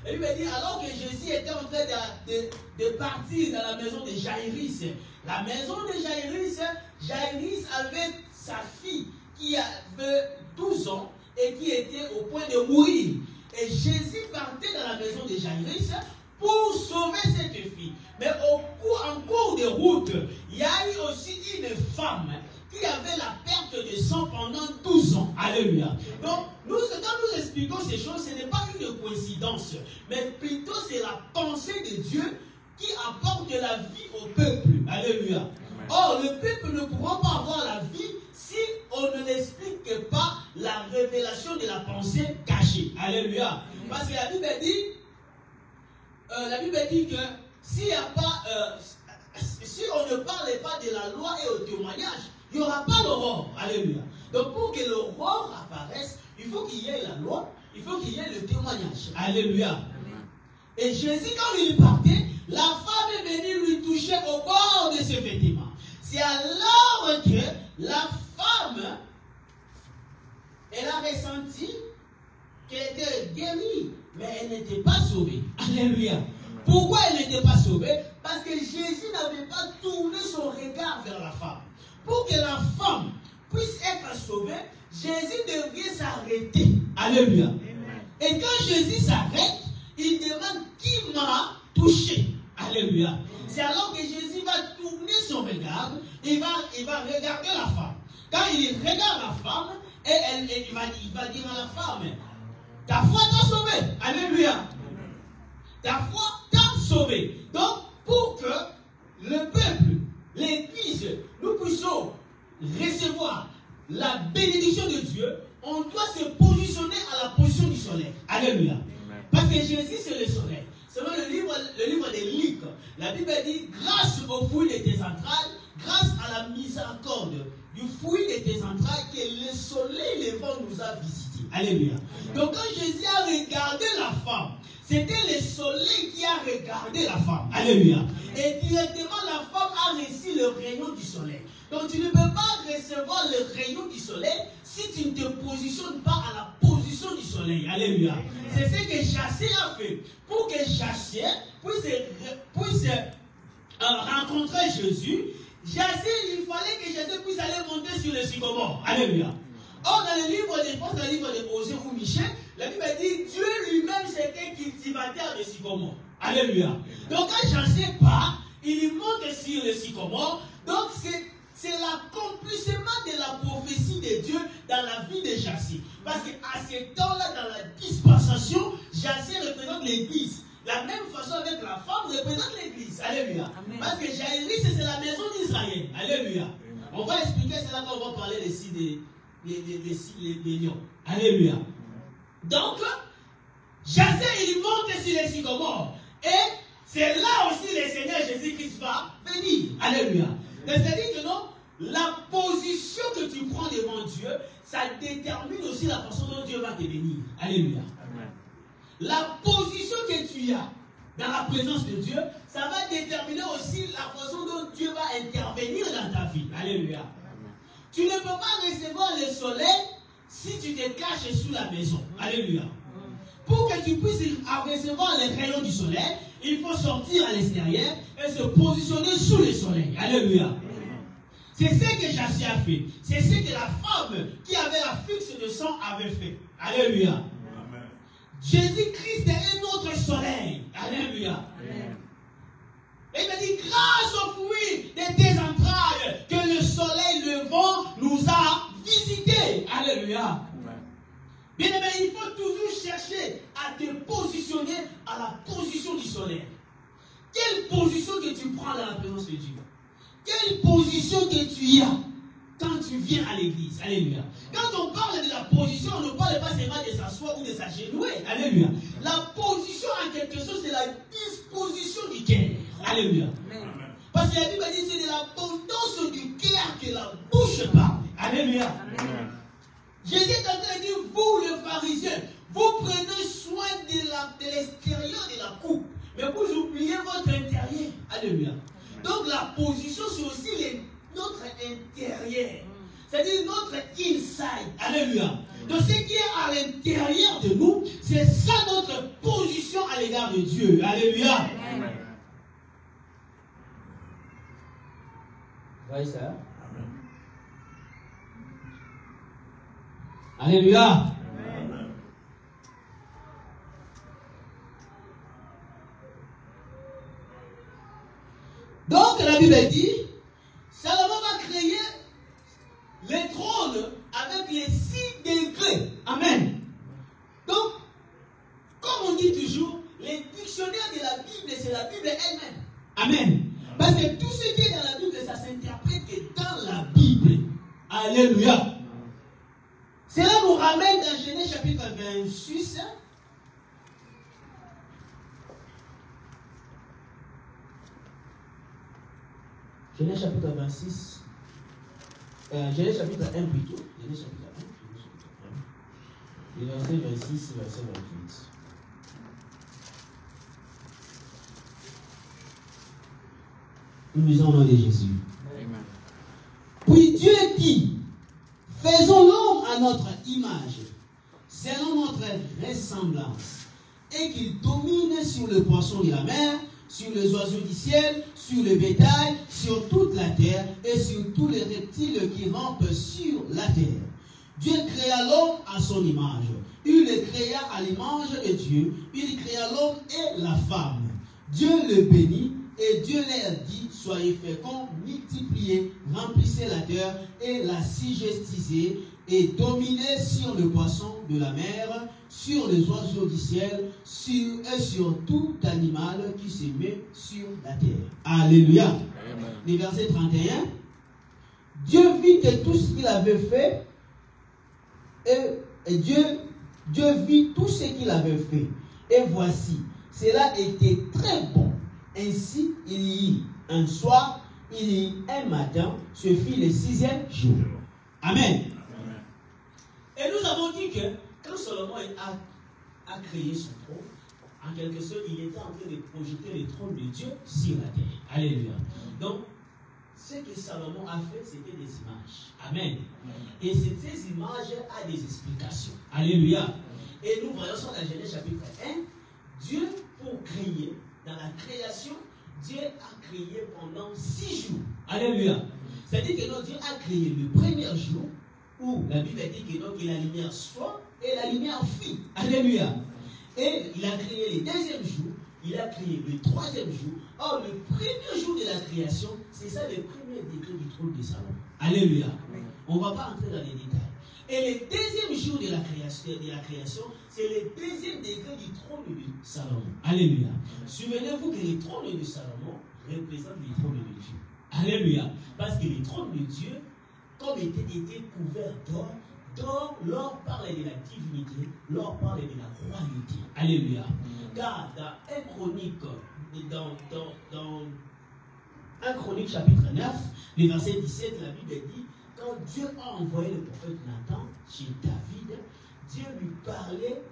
Et il me dit, alors que Jésus était en train de partir dans la maison de Jaïrus. La maison de Jaïrus, Jaïrus avait sa fille qui avait 12 ans et qui était au point de mourir. Et Jésus partait dans la maison de Jaïrus pour sauver cette fille. Mais en cours de route, il y a eu aussi une femme qui avait la perte de sang pendant 12 ans. Alléluia. Donc, quand nous expliquons ces choses, ce n'est pas une coïncidence, mais plutôt c'est la pensée de Dieu qui apporte la vie au peuple. Alléluia. Or, le peuple ne pourra pas avoir la vie si on ne l'explique pas la révélation de la pensée cachée. Alléluia. Parce que la Bible dit que s'il y a pas, si on ne parle pas de la loi et au témoignage, il n'y aura pas l'aurore. Alléluia. Donc pour que l'aurore apparaisse, il faut qu'il y ait la loi, il faut qu'il y ait le témoignage. Alléluia. Et Jésus, quand il partait, la femme est venue lui toucher au bord de ses vêtements. C'est alors que la femme, elle a ressenti qu'elle était guérie, mais elle n'était pas sauvée. Alléluia. Pourquoi elle n'était pas sauvée? Parce que Jésus n'avait pas tourné son regard vers la femme. Pour que la femme puisse être sauvée, Jésus devait s'arrêter. Alléluia. Et quand Jésus s'arrête, il demande qui m'a touché. Alléluia. C'est alors que Jésus va tourner son regard, il va regarder la femme. Quand il regarde la femme, il va dire à la femme, ta foi t'a sauvé. Alléluia. Ta foi t'a sauvé. Donc, pour que le peuple, l'Église, nous puissions recevoir la bénédiction de Dieu, on doit se positionner à la position du soleil. Alléluia. Parce que Jésus, c'est le soleil. C'est le livre de Luc. La Bible dit, grâce au fruit de tes entrailles, grâce à la miséricorde du fruit de tes entrailles, que le soleil levant nous a visités. Alléluia. Donc quand Jésus a regardé la femme, C'était le soleil qui a regardé la femme. Alléluia. Et directement, la femme a reçu le rayon du soleil. Donc, tu ne peux pas recevoir le rayon du soleil si tu ne te positionnes pas à la position du soleil. Alléluia. C'est ce que Jassé a fait. Pour que Jassé puisse rencontrer Jésus, Jassé, il fallait que Jassé puisse aller monter sur le sycomore. Alléluia. Or, dans le livre de Osée ou Michel, la Bible dit Dieu lui-même c'était cultivateur de sycomore. Alléluia. Donc, quand Jassé part, il monte sur le sycomore. Donc, c'est l'accomplissement de la prophétie de Dieu dans la vie de Jassé. Parce qu'à ce temps-là, dans la dispensation, Jassé représente l'église. La même façon avec la femme représente l'église. Alléluia. Amen. Parce que Jaïris, c'est la maison d'Israël. Alléluia. Amen. On va expliquer cela quand on va parler des lions. Alléluia. Donc, Jassé, il monte sur les sycomores. Et c'est là aussi le Seigneur Jésus-Christ va venir. Alléluia. C'est-à-dire que non, la position que tu prends devant Dieu, ça détermine aussi la façon dont Dieu va te bénir. Alléluia. Amen. La position que tu as dans la présence de Dieu, ça va déterminer aussi la façon dont Dieu va intervenir dans ta vie. Alléluia. Amen. Tu ne peux pas recevoir le soleil si tu te caches sous la maison. Alléluia. Pour que tu puisses recevoir les rayons du soleil, il faut sortir à l'extérieur et se positionner sous le soleil. Alléluia. C'est ce que Jassé a fait. C'est ce que la femme qui avait la fixe de sang avait fait. Alléluia. Jésus-Christ est notre soleil. Alléluia. Et il me dit, grâce au fruit de tes entrailles, que le soleil levant nous a visités. Alléluia. Bien aimé, il faut toujours chercher à te positionner à la position du soleil. Quelle position que tu prends dans la présence de Dieu? Quelle position que tu as quand tu viens à l'église? Alléluia. Quand on parle de la position, on ne parle pas seulement de s'asseoir ou de s'agenouiller. Alléluia. La position, en quelque sorte, c'est la disposition du cœur. Alléluia. Amen. Parce que la Bible dit c'est de l'abondance du cœur que la bouche parle. Alléluia. Amen. Jésus est en train de dire, vous les pharisiens, vous prenez soin de l'extérieur de la coupe, mais vous oubliez votre intérieur. Alléluia. Donc la position, c'est aussi notre intérieur. C'est-à-dire notre inside. Alléluia. Donc ce qui est à l'intérieur de nous, c'est ça notre position à l'égard de Dieu. Alléluia. Amen. Voyez ça? Alléluia. Amen. Donc la Bible dit, Salomon va créer les trônes avec les 6 degrés. Amen. Donc, comme on dit toujours, les dictionnaires de la Bible, c'est la Bible elle-même. Amen. Parce que tout ce qui est dans la Bible, ça s'interprète dans la Bible. Alléluia. Cela nous ramène dans Genèse chapitre 26. Genèse chapitre 26. Genèse chapitre 1 plutôt. Genèse chapitre 1. Verset 26, verset 28. Nous lisons au nom de Jésus. Amen. Puis Dieu dit, faisons l'homme à notre image, selon notre ressemblance, et qu'il domine sur le poisson de la mer, sur les oiseaux du ciel, sur le bétail, sur toute la terre, et sur tous les reptiles qui rampent sur la terre. Dieu créa l'homme à son image. Il le créa à l'image de Dieu. Il créa l'homme et la femme. Dieu le bénit, et Dieu leur dit, soyez féconds, multipliez, remplissez la terre et la suggestisez, et dominez sur le poisson de la mer, sur les oiseaux du ciel, et sur tout animal qui se met sur la terre. Alléluia. Amen. Le verset 31. Dieu vit que tout ce qu'il avait fait, et Dieu vit tout ce qu'il avait fait. Et voici, cela était très bon. Ainsi, il y eut un soir, il y eut un matin, ce fut le 6e jour. Amen. Amen. Et nous avons dit que quand Salomon a créé son trône, En quelque sorte, il était en train de projeter le trône de Dieu sur la terre. Alléluia. Donc, ce que Salomon a fait, c'était des images. Amen. Et ces images ont des explications. Alléluia. Et nous voyons sur la Genèse chapitre 1, Dieu, pour créer, dans la création, Dieu a créé pendant 6 jours. Alléluia. C'est-à-dire que non, Dieu a créé le premier jour, où la Bible dit que, donc, la lumière soit et la lumière fit. Alléluia. Et il a créé le deuxième jour, il a créé le troisième jour. Or, le premier jour de la création, c'est ça le premier décret du trône de Salomon. Alléluia. On ne va pas entrer dans les détails. Et le deuxième jour de la création, c'est le deuxième décret du trône de Salomon. Alléluia. Souvenez-vous que le trône de Salomon représente le trône de Dieu. Alléluia. Parce que le trône de Dieu, comme était couvert d'or, l'or parlait de la divinité, l'or parlait de la royauté. Alléluia. Car dans 1 Chronique, dans 1 Chronique chapitre 9, le verset 17, la Bible dit, quand Dieu a envoyé le prophète Nathan chez David, Dieu lui parlait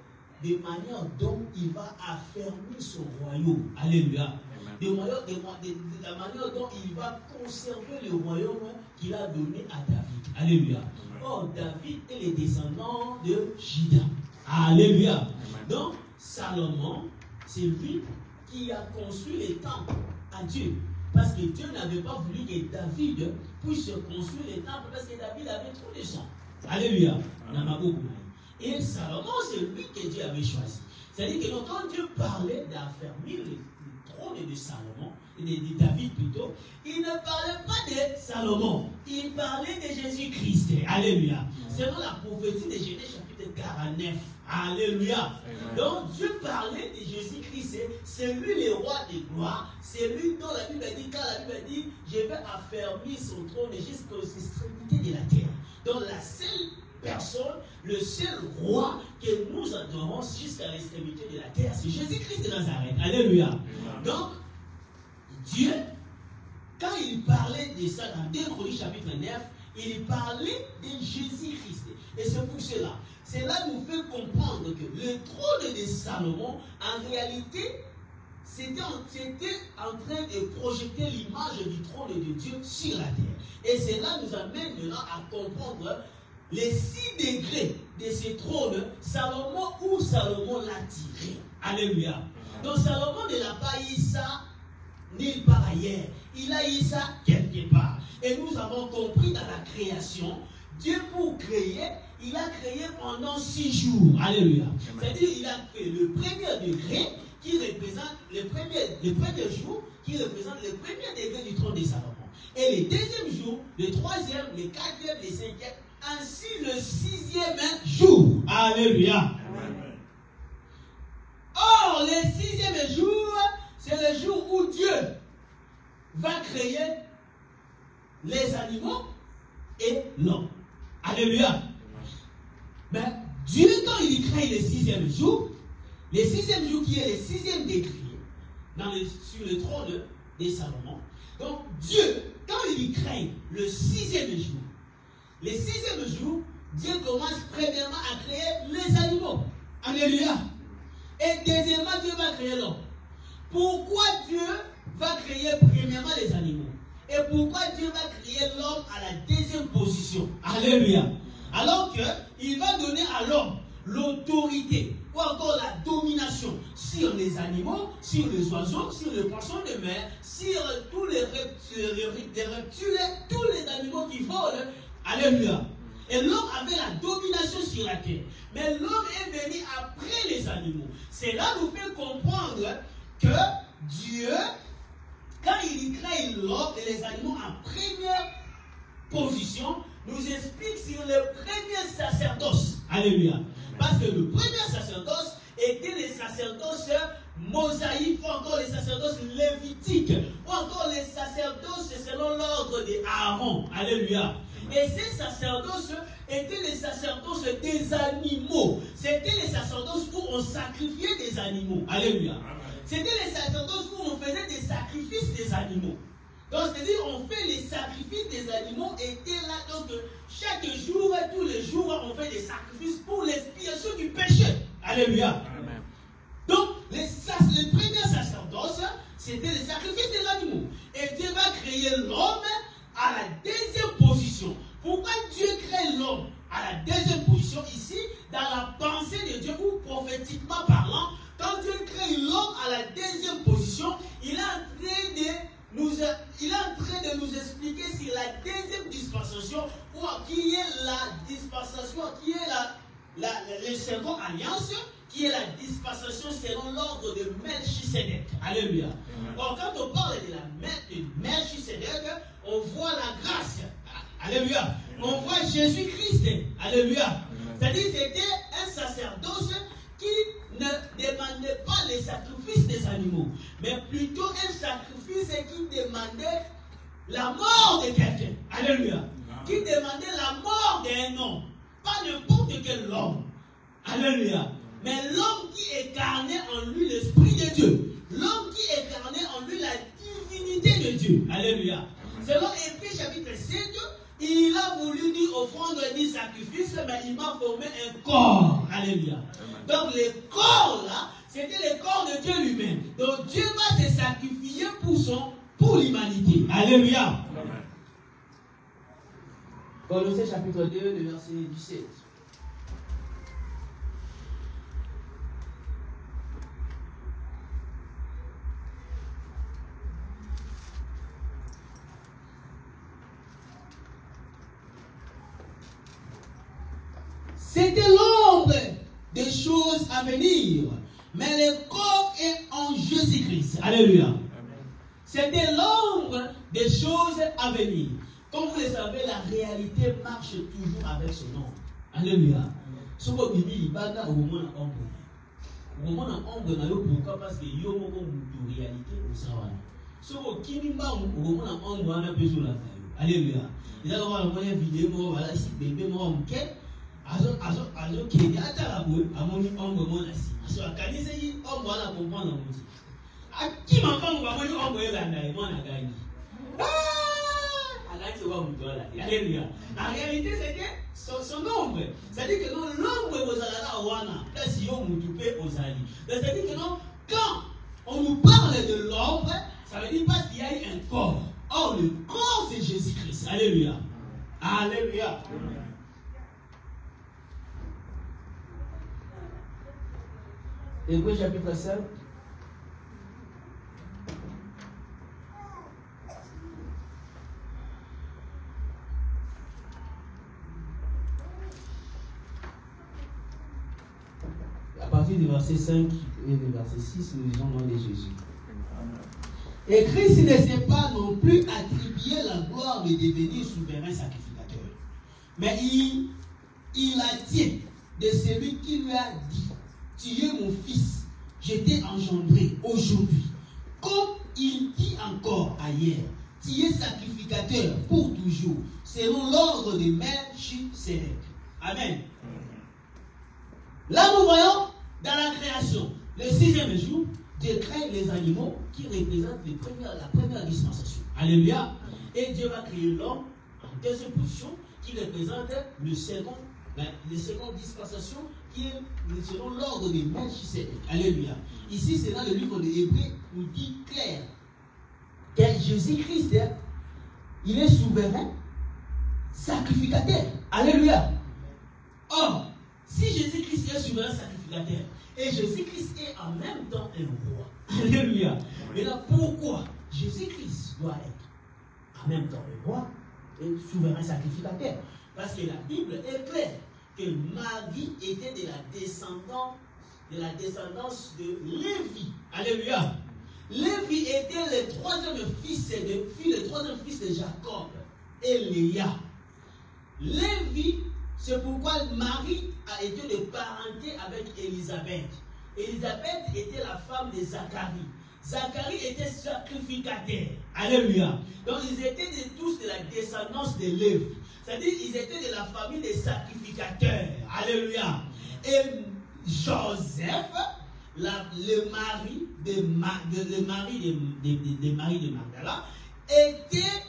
de manière dont il va affermir son royaume. Alléluia. De la manière dont il va conserver le royaume qu'il a donné à David. Alléluia. Or, David est le descendant de Juda. Alléluia. Donc, Salomon, c'est lui qui a construit les temples à Dieu. Parce que Dieu n'avait pas voulu que David puisse construire les temples parce que David avait trop de sang. Alléluia. Et Salomon, c'est lui que Dieu avait choisi. C'est-à-dire que quand Dieu parlait d'affermir le trône de Salomon, de David plutôt, il ne parlait pas de Salomon, il parlait de Jésus-Christ. Alléluia. Selon la prophétie de Genèse chapitre 49. Alléluia. Donc Dieu parlait de Jésus-Christ, c'est lui le roi de gloire, c'est lui dont la Bible dit, quand la Bible dit, je vais affermir son trône jusqu'aux extrémités de la terre. Donc la seule personne, le seul roi que nous adorons jusqu'à l'extrémité de la terre, c'est Jésus-Christ de Nazareth. Alléluia. Donc, Dieu, quand il parlait de ça dans 2 Chroniques chapitre 9, il parlait de Jésus-Christ. Et c'est pour cela. Cela nous fait comprendre que le trône de Salomon, en réalité, c'était en train de projeter l'image du trône de Dieu sur la terre. Et cela nous amène maintenant à comprendre les 6 degrés de ce trône, où Salomon l'a tiré. Alléluia. Donc Salomon ne l'a pas eu ça nulle part ailleurs. Il a eu ça quelque part. Et nous avons compris dans la création, Dieu pour créer, il a créé pendant 6 jours. Alléluia. C'est-à-dire il a fait le premier degré qui représente le premier jour qui représente le premier degré du trône de Salomon. Et le deuxième jour, le troisième, le quatrième, le cinquième, ainsi le 6e jour. Alléluia. Or, le 6e jour, c'est le jour où Dieu va créer les animaux et l'homme. Alléluia. Mais Dieu, quand il crée le 6e jour qui est le 6e degré sur le trône de Salomon, donc Dieu, quand il crée le 6e jour, le 6e jour, Dieu commence premièrement à créer les animaux. Alléluia. Et deuxièmement, Dieu va créer l'homme. Pourquoi Dieu va créer premièrement les animaux? Et pourquoi Dieu va créer l'homme à la deuxième position? Alléluia. Alors qu'il va donner à l'homme l'autorité ou encore la domination sur les animaux, sur les oiseaux, sur les poissons de mer, sur tous les reptiles, tous les animaux qui volent. Alléluia. Et l'homme avait la domination sur la terre. Mais l'homme est venu après les animaux. Cela nous fait comprendre que Dieu, quand il crée l'homme et les animaux en première position, nous explique sur le premier sacerdoce. Alléluia. Parce que le premier sacerdoce était le sacerdoce mosaïque, ou encore les sacerdoces lévitiques, ou encore les sacerdoces selon l'ordre d'Aaron. Alléluia. Et ces sacerdoces étaient les sacerdoces des animaux. C'était les sacerdoces où on sacrifiait des animaux. Alléluia. C'était les sacerdoces où on faisait des sacrifices des animaux. Donc, c'est-à-dire, on fait les sacrifices des animaux et là, donc, chaque jour, tous les jours, on fait des sacrifices pour l'expiation du péché. Alléluia. Amen. Donc, les sacrifices position ici, dans la pensée de Dieu, ou prophétiquement parlant, quand Dieu crée l'homme à la deuxième position, il est en train de nous expliquer sur la deuxième dispensation, ou qui est la dispensation, qui est la seconde alliance, qui est la dispensation selon l'ordre de Melchisedec. Alléluia. Or, quand on parle de la Melchisedec, on voit la grâce. Alléluia. On voit Jésus-Christ. Alléluia. C'est-à-dire que c'était un sacerdoce qui ne demandait pas les sacrifices des animaux, mais plutôt un sacrifice qui demandait la mort de quelqu'un. Alléluia. Qui demandait la mort d'un homme. Pas n'importe quel homme. Alléluia. Mais l'homme qui incarnait en lui l'Esprit de Dieu. L'homme qui incarnait en lui la divinité de Dieu. Alléluia. Selon Éphésiens chapitre 7, il a voulu ni offrande ni sacrifice, mais il m'a formé un corps. Alléluia. Donc le corps là, c'était le corps de Dieu lui-même. Donc Dieu va se sacrifier pour l'humanité. Alléluia. Colossiens chapitre 2, le verset 17. C'était l'ombre des choses à venir, mais le corps est en Jésus-Christ. Alléluia. C'était l'ombre des choses à venir. Comme vous le savez, la réalité marche toujours avec son ombre. Alléluia. Ce que vous dites, il au moment de l'ombre. Au moment de l'ombre, pourquoi? Parce que il y a une réalité au savoir. Ce que vous dites, au moment de l'ombre, on a besoin de la taille. Alléluia. Il y a une vidéo, voilà, ici, bébé, moi, on me azo kende atala boye amoni ombre mona si aso akanisa yi ombre ala comprendre na muti akima mpango amoni ombre elanda e mona gani alati wa mutola. Alléluia. En réalité c'était son ombre. C'est-à-dire que non, l'ombre ozalala wana place yo mutu pe ozali. C'est-à-dire que non, quand on nous parle de l'ombre, ça veut dire parce qu'il y a eu un corps. Or le corps c'est Jésus-Christ. Alléluia. Alléluia. Hébreux chapitre 7. À partir du verset 5 et du verset 6, nous lisons le nom de Jésus. Et Christ ne s'est pas non plus attribué la gloire de devenir souverain sacrificateur. Mais il a dit de celui qui lui a dit: tu es mon fils, je t'ai engendré aujourd'hui. Comme il dit encore ailleurs, tu es sacrificateur pour toujours, selon l'ordre de Melchisedec. Amen. Là, nous voyons dans la création, le 6e jour, Dieu crée les animaux qui représentent la première dispensation. Alléluia. Et Dieu va créer l'homme en deuxième position qui représente la seconde dispensation qui est selon l'ordre de Melchisedec. Alléluia. Ici, c'est dans le livre de Hébreux, nous dit clair que Jésus-Christ, il est souverain, sacrificateur. Alléluia. Or, si Jésus-Christ est souverain, sacrificateur, et Jésus-Christ est en même temps un roi. Alléluia. Mais là, pourquoi Jésus-Christ doit être en même temps le roi et souverain sacrificateur? Parce que la Bible est claire que Marie était de la descendance de Lévi. Alléluia. Lévi était le troisième fils de Jacob et Léa. Lévi, c'est pourquoi Marie a été de parenté avec Élisabeth. Élisabeth était la femme de Zacharie. Zacharie était sacrificateur. Alléluia. Donc ils étaient tous de la descendance de Lévi. C'est-à-dire qu'ils étaient de la famille des sacrificateurs. Alléluia. Et Joseph, le mari de Marie de Magdala, était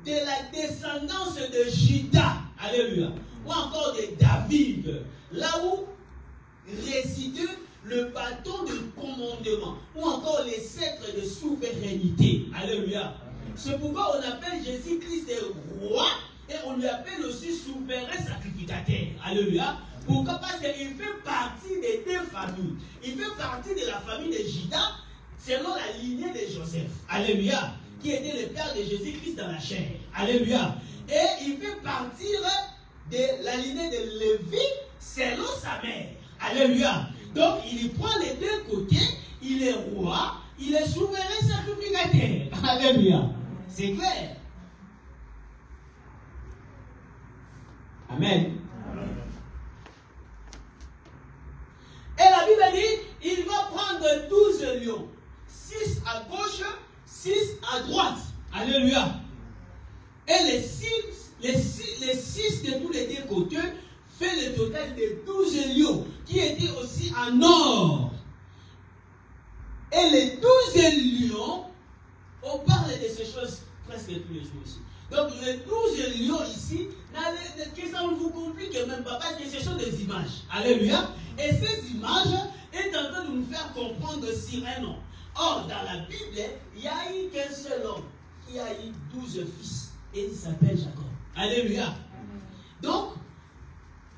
de la descendance de Juda. Alléluia. Ou encore de David. Là où résidait le bâton de commandement. Ou encore les sceptres de souveraineté. Alléluia. C'est pourquoi on appelle Jésus-Christ roi Et on lui appelle aussi souverain sacrificateur. Alléluia. Pourquoi? Parce qu'il fait partie des deux familles. Il fait partie de la famille de Judas, selon la lignée de Joseph. Alléluia. Qui était le père de Jésus-Christ dans la chair. Alléluia. Et il fait partie de la lignée de Lévi, selon sa mère. Alléluia. Donc il prend les deux côtés. Il est roi. Il est souverain sacrificateur. Alléluia. C'est clair. Amen. Et la Bible dit, il va prendre 12 lions. 6 à gauche, 6 à droite. Alléluia. Et les 6 de tous les deux côtés fait le total de 12 lions qui étaient aussi en or. Et les 12 lions, on parle de ces choses presque tous les jours ici. Donc les 12 lions ici, que ça ne vous complique même pas, parce que ce sont des images. Alléluia. Et ces images est en train de nous faire comprendre sur un nom. Or, dans la Bible, il n'y a eu qu'un seul homme qui a eu 12 fils. Et il s'appelle Jacob. Alléluia. Donc,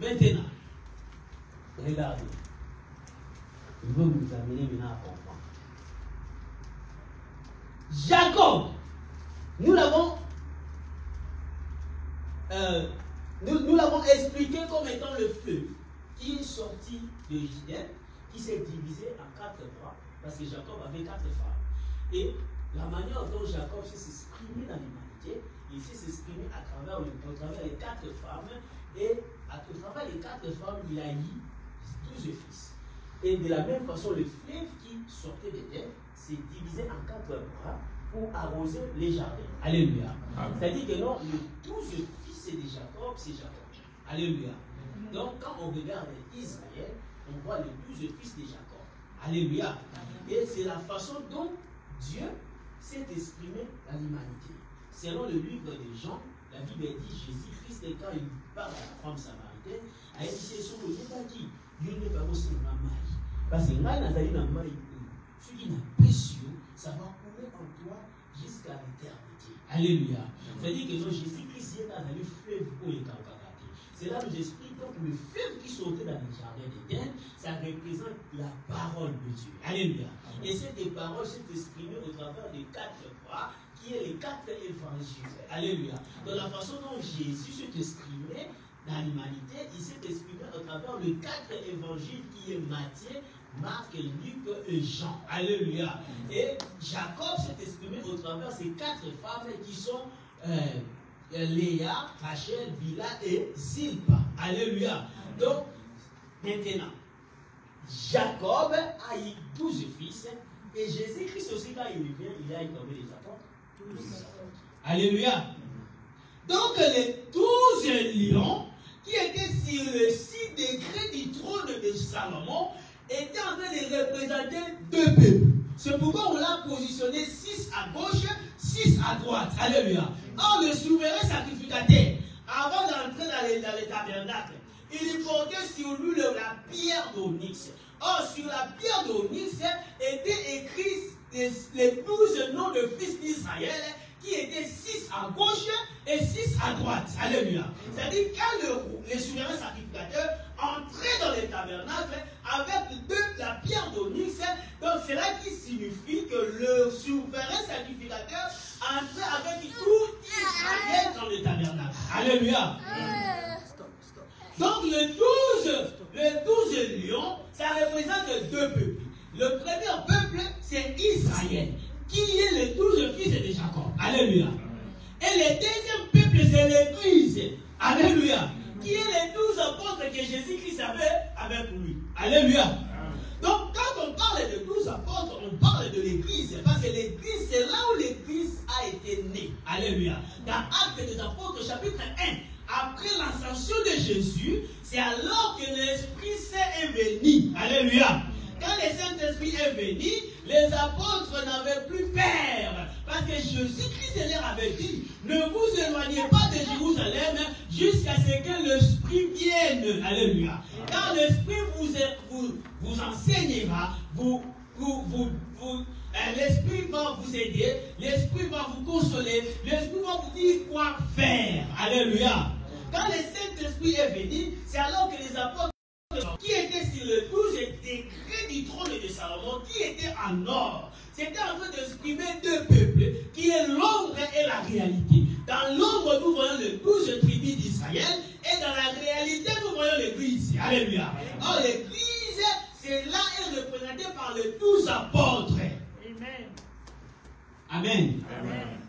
maintenant, regardez. Je veux vous amener maintenant à comprendre. Jacob, nous l'avons expliqué comme étant le fleuve qui est sorti de Judée, qui s'est divisé en 4 parts, parce que Jacob avait 4 femmes. Et la manière dont Jacob s'est exprimé dans l'humanité, il s'est exprimé à travers les 4 femmes, et à travers les 4 femmes, il a eu 12 fils. Et de la même façon, le fleuve qui sortait de terre s'est divisé en 4 bras pour arroser les jardins. Alléluia. C'est-à-dire que non, les 12 fils de Jacob, c'est Jacob. Alléluia. Donc, quand on regarde Israël, on voit les 12 fils de Jacob. Alléluia. Et c'est la façon dont Dieu s'est exprimé dans l'humanité. Selon le livre de Jean, la Bible dit Jésus-Christ, quand il parle à la femme samaritaine, a dit c'est sur le qui Dieu ne va pas aussi dans la maille. Parce que là, il y a une maille. Ce qui n'a pas su, ça va couler en toi jusqu'à l'éternité. Alléluia. C'est-à-dire que Jésus-Christ est dans le fleuve où il est en karaté. C'est là où j'explique donc le fleuve qui sortait dans le jardin d'Éden, ça représente la parole de Dieu. Alléluia. Et cette parole s'est exprimée au travers des 4 croix, qui est les 4 évangiles. Alléluia. De la façon dont Jésus s'est exprimé dans l'humanité, il s'est exprimé au travers les 4 évangiles qui est Matthieu, Marc, Luc et Jean. Alléluia. Et Jacob s'est exprimé au travers ces 4 femmes qui sont Léa, Rachel, Bila et Zilpa. Alléluia. Donc, maintenant, Jacob a eu 12 fils et Jésus-Christ aussi, quand il vient, il a eu combien de Jacob? 12. Alléluia. Donc, les 12 lions qui étaient sur le 6 degrés du trône de Salomon étaient en train de représenter 2 peuples. C'est pourquoi on l'a positionné 6 à gauche, 6 à droite. Alléluia. Or, le souverain sacrificateur, avant d'entrer dans les tabernacles, il portait sur lui la pierre d'onyx. Or, sur la pierre d'onyx étaient écrits les 12 noms de fils d'Israël qui étaient 6 à gauche et 6 à droite. Alléluia. C'est-à-dire quand les souverains sacrificateurs entraient dans les tabernacles avec la pierre d'onyx, donc c'est là qui signifie que le souverain sacrificateur entrait avec tout Israël dans les tabernacles. Alléluia. Donc les 12 lions, ça représente 2 peuples. Le premier peuple, c'est Israël, qui est les 12 fils de Jacob. Alléluia. Et le deuxième peuple, c'est l'Église. Alléluia. Qui est les 12 apôtres que Jésus-Christ avait avec lui. Alléluia. Donc, quand on parle de 12 apôtres, on parle de l'Église. Parce que l'Église, c'est là où l'Église a été née. Alléluia. Dans Actes des Apôtres, chapitre 1, après l'ascension de Jésus, c'est alors que l'Esprit Saint est venu. Alléluia. Quand le Saint-Esprit est venu, les apôtres n'avaient plus peur. Parce que Jésus-Christ leur avait dit, ne vous éloignez pas de Jérusalem jusqu'à ce que l'Esprit vienne. Alléluia. Quand l'Esprit vous enseignera, l'Esprit va vous aider, l'Esprit va vous consoler, l'Esprit va vous dire quoi faire. Alléluia. Quand le Saint-Esprit est venu, c'est alors que les apôtres qui étaient sur le 12 décret du trône de Salomon, qui était en or, c'était en train d'exprimer deux peuples, qui est l'ombre et la réalité. Dans l'ombre, nous voyons les 12 tribus d'Israël, et dans la réalité, nous voyons l'Église. Alléluia. Or, l'Église, c'est là est représentée par les 12 apôtres. Amen. Amen. Amen.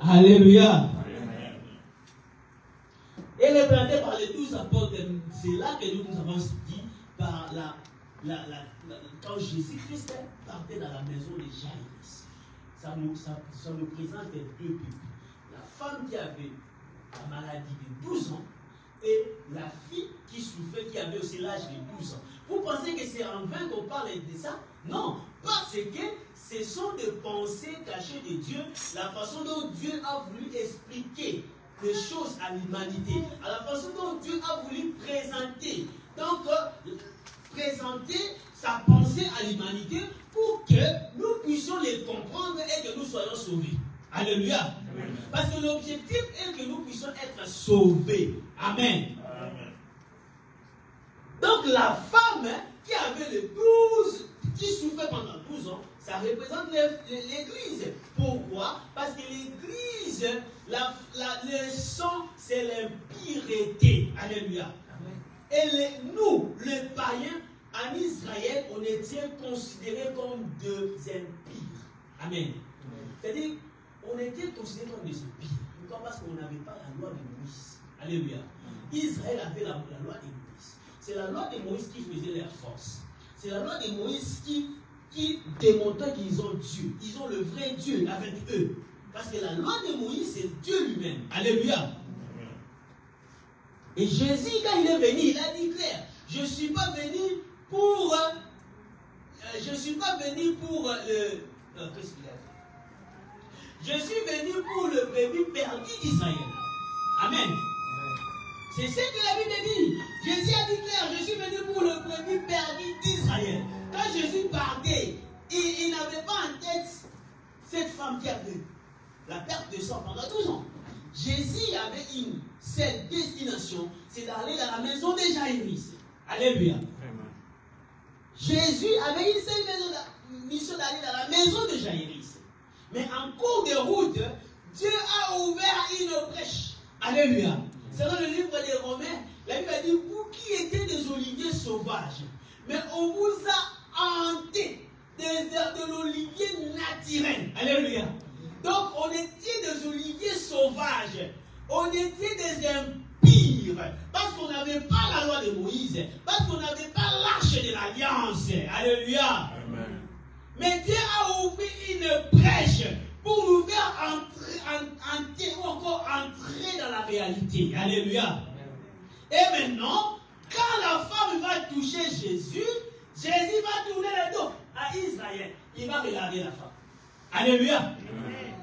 Alléluia. Et représenté par les 12 apôtres, c'est là que nous avons dit par quand Jésus-Christ partait dans la maison de Jaïrus. Ça nous présente deux peuples. La femme qui avait la maladie de 12 ans et la fille qui souffrait, qui avait aussi l'âge de 12 ans. Vous pensez que c'est en vain qu'on parle de ça? Non, parce que ce sont des pensées cachées de Dieu, la façon dont Dieu a voulu expliquer les choses à l'humanité, à la façon dont Dieu a voulu présenter. Donc, présenter sa pensée à l'humanité pour que nous puissions les comprendre et que nous soyons sauvés. Alléluia. Amen. Parce que l'objectif est que nous puissions être sauvés. Amen. Amen. Donc, la femme qui avait les 12, qui souffrait pendant 12 ans, ça représente l'Église. Pourquoi? Parce que l'Église, le sang, c'est l'impureté. Alléluia. Et nous, les païens, en Israël, on était considérés comme des impurs. Amen. C'est-à-dire, on était considérés comme des impurs. Pourquoi? Parce qu'on n'avait pas la loi de Moïse. Alléluia. Israël avait la loi de Moïse. C'est la loi de Moïse qui faisait leur force. C'est la loi de Moïse qui démontrait qu'ils ont Dieu. Ils ont le vrai Dieu avec eux. Parce que la loi de Moïse, c'est Dieu lui-même. Alléluia. Et Jésus, quand il est venu, il a dit clair, je ne suis pas venu pour qu'est-ce qu'il a dit? Je suis venu pour le brebis perdu d'Israël. Amen. C'est ce que la Bible dit. Jésus a dit clair, je suis venu pour le brebis perdu d'Israël. Quand Jésus partait, il n'avait pas en tête cette femme qui avait la perte de sang pendant 12 ans. Jésus avait une seule destination, c'est d'aller dans la maison de Jaïrus. Alléluia. Amen. Jésus avait une seule mission d'aller dans la maison de Jaïrus. Mais en cours de route, Dieu a ouvert une brèche. Alléluia. C'est dans le livre des Romains, la Bible a dit, vous qui étiez des oliviers sauvages, mais on vous a hanté de l'olivier naturel. Alléluia. Donc on était des oliviers sauvages, on était des impurs, parce qu'on n'avait pas la loi de Moïse, parce qu'on n'avait pas l'arche de l'alliance. Alléluia. Amen. Mais Dieu a ouvert une brèche pour nous faire entrer ou encore entrer dans la réalité. Alléluia. Et maintenant, quand la femme va toucher Jésus, Jésus va tourner le dos à Israël. Il va regarder la femme. Alléluia. Amen.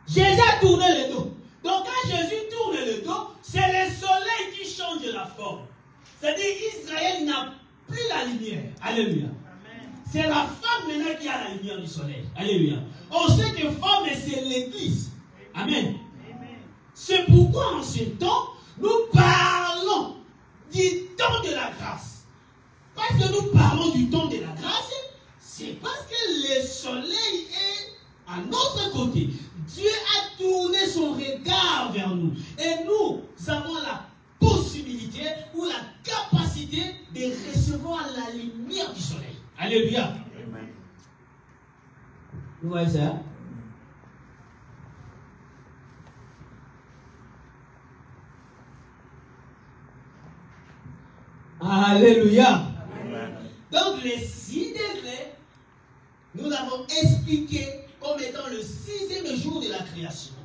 Jésus a tourné le dos. Donc quand Jésus tourne le dos, c'est le soleil qui change la forme. C'est-à-dire Israël n'a plus la lumière. Alléluia. C'est la femme maintenant qui a la lumière du soleil. Alléluia. On sait que femme, c'est l'Église. Amen. C'est pourquoi en ce temps, nous parlons du temps de la grâce. Parce que nous parlons du temps de la grâce, c'est parce que le soleil est à notre côté. Dieu a tourné son regard vers nous. Et nous avons la possibilité ou la capacité de recevoir la lumière du soleil. Alléluia. Amen. Vous voyez ça? Alléluia. Amen. Donc les 6 degrés, nous l'avons expliqué comme étant le 6e jour de la création.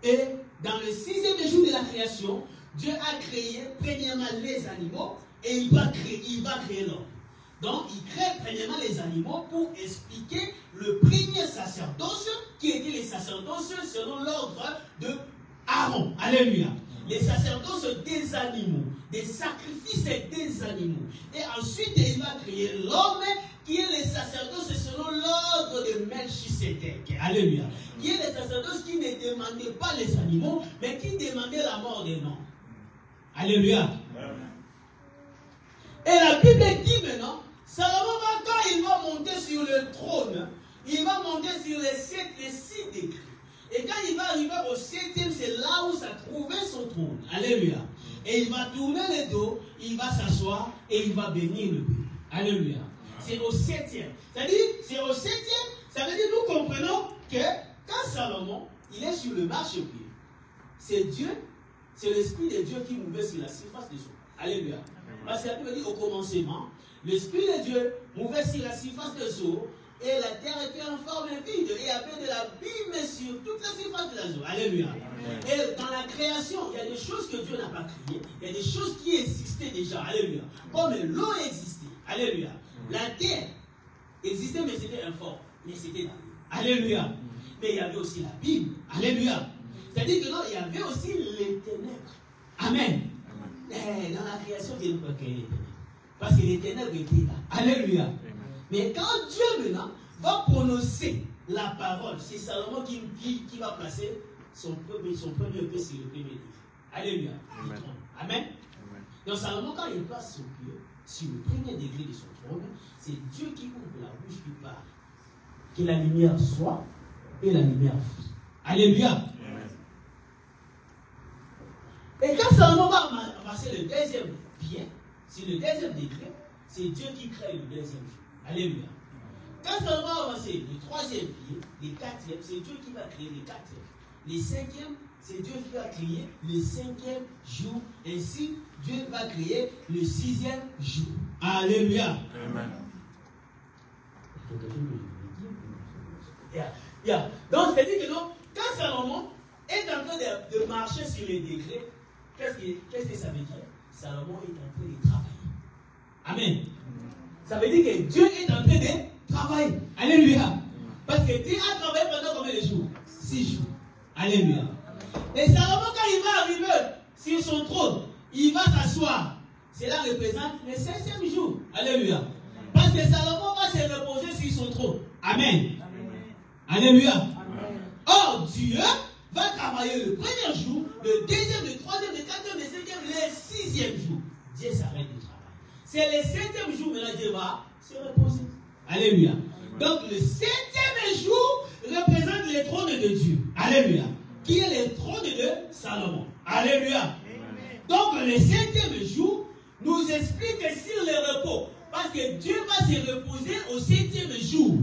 Et dans le 6e jour de la création, Dieu a créé premièrement les animaux et il va créer l'homme. Donc, il crée premièrement les animaux pour expliquer le premier sacerdoce qui était les sacerdoces selon l'ordre de Aaron. Alléluia. les sacerdoces des animaux, des sacrifices des animaux. Et ensuite, il va créer l'homme qui est le sacerdoce selon l'ordre de Melchisédek. Alléluia. Qui est le sacerdoce qui ne demandait pas les animaux, mais qui demandait la mort des noms. Alléluia. Et la Bible dit maintenant, Salomon, quand il va monter sur le trône, il va monter sur les 6 décrets. Et quand il va arriver au 7e, c'est là où ça trouvait son trône. Alléluia. Et il va tourner le dos, il va s'asseoir et il va bénir le pays. Alléluia. C'est au 7e. C'est-à-dire, c'est au 7e, ça veut dire, nous comprenons que quand Salomon, il est sur le marchepied, c'est Dieu, c'est l'Esprit de Dieu qui mouvait sur la surface des eaux. Alléluia. Parce que la Bible dit au commencement, l'Esprit de Dieu mouvait sur la surface des eaux et la terre était en forme vide et il y avait de l'abîme sur toute la surface de la eau. Alléluia. Et dans la création, il y a des choses que Dieu n'a pas créées, il y a des choses qui existaient déjà. Alléluia. Comme l'eau existait. Alléluia. La terre existait, mais c'était informe. Mais c'était dans l'eau. Alléluia. Mais il y avait aussi la Bible. Alléluia. C'est-à-dire que non, il y avait aussi les ténèbres. Amen. Dans la création, Dieu n'a pas créé les ténèbres. Parce que les ténèbres étaient là. Alléluia. Mais quand Dieu maintenant va prononcer la parole, c'est Salomon qui va placer son premier pied sur le premier livre. Alléluia. Amen. Amen. Donc Salomon, quand il place son pied sur le premier degré de son trône, c'est Dieu qui ouvre la bouche qui parle. Que la lumière soit et la lumière fut. Alléluia. Amen. Et quand Salomon va passer le deuxième pied, sur le deuxième degré, c'est Dieu qui crée le deuxième jour. Alléluia. Quand Salomon va avancer le troisième pied, le quatrième, c'est Dieu qui va créer le quatrième. Le cinquième, c'est Dieu qui va créer le 5e jour. Ainsi, Dieu va créer le 6e jour. Alléluia. Amen. Donc, c'est-à-dire que non, quand Salomon est en train de marcher sur les degrés, qu'est-ce que ça veut dire? Salomon est en train de travailler. Amen. Ça veut dire que Dieu est en train de travailler. Alléluia. Parce que Dieu a travaillé pendant combien de jours? 6 jours. Alléluia. Et Salomon, quand il va arriver sur son trône, il va s'asseoir. Cela représente le 5e jour. Alléluia. Parce que Salomon va se reposer sur son trône. Amen. Alléluia. Amen. Or, Dieu va travailler le premier jour, le deuxième, le troisième, le quatrième, le cinquième, le 6e jour. Dieu s'arrête de travailler. C'est le 7e jour, maintenant Dieu va se reposer. Alléluia. Donc le 7e jour représente le trône de Dieu. Alléluia. Qui est le trône de Salomon. Alléluia. Donc le 7e jour nous explique sur le repos. Parce que Dieu va se reposer au 7e jour.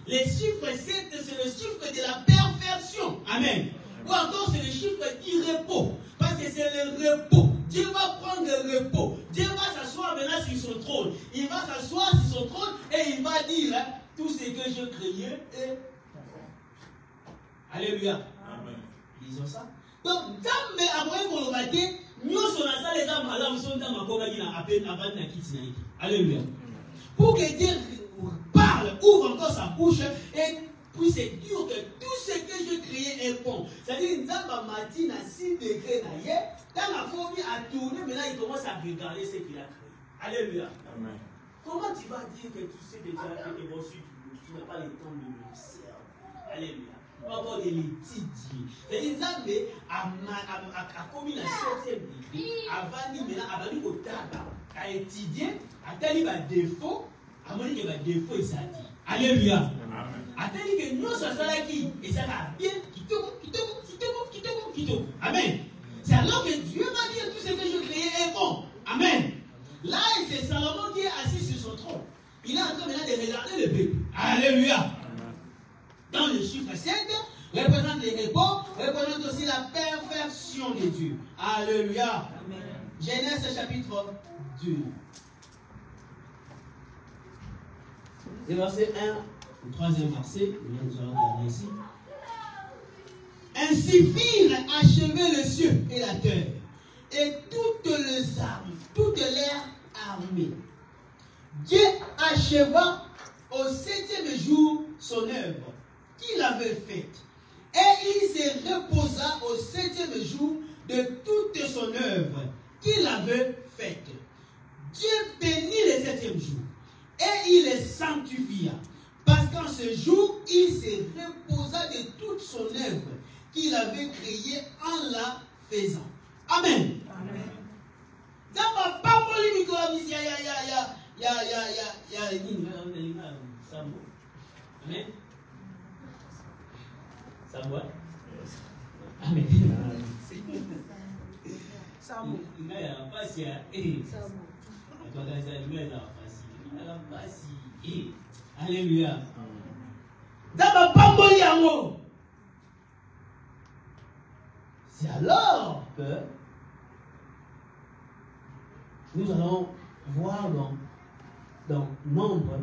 Le chiffre 7, c'est le chiffre de la perfection. Amen. Ou encore c'est le chiffre du repos. Parce que c'est le repos. Dieu va prendre le repos. Dieu va s'asseoir maintenant sur son trône. Il va s'asseoir sur son trône et il va dire hein, tout ce que je créais est. Alléluia. Amen. Disons ça. Donc, Dieu après qu'on va dire, nous sommes dans les âmes, alors nous sommes dans ma compagnie à peine avant de quitter. Alléluia. Pour que Dieu parle, ouvre encore sa bouche et puisse dire que tout ce que je créais est bon. C'est-à-dire, nous avons matin à 6 degrés d'ailleurs. Quand la fourmi a tourné, maintenant il commence à regarder ce qu'il a créé. Alléluia. Amen. Comment tu vas dire que tout ce que tu as fait est bon si tu n'as pas le temps de l'observer? Alléluia. Pas encore de l'étudier. C'est-à-dire, Nzambe a commis la 7e degré. Avant, maintenant, avant au tabac, a étudié, a tenu les défauts, a montré que les défauts, il s'est dit. Alléluia. A tenu que nous, ça sera qui? Et ça va bien, qui tombe. Amen. C'est alors que Dieu va dire tout ce que je créais est bon. Amen. Là, c'est Salomon qui est assis sur son trône. Il est en train maintenant de regarder le peuple. Alléluia. Dans le chiffre 7, représente les repos, représente aussi la perfection de Dieu. Alléluia. Amen. Genèse chapitre 2. C'est verset 1, le 3e verset. Nous allons regarder ici. Ainsi firent achever le ciel et la terre, et toutes les armes, toute l'air armée. Dieu acheva au 7e jour son œuvre qu'il avait faite. Et il se reposa au 7e jour de toute son œuvre qu'il avait faite. Dieu bénit le septième jour et il le sanctifia. Parce qu'en ce jour, il se reposa de toute son œuvre qu'il avait créée en la faisant. Amen. Amen. Amen. Alléluia. C'est alors que nous allons voir dans Nombre,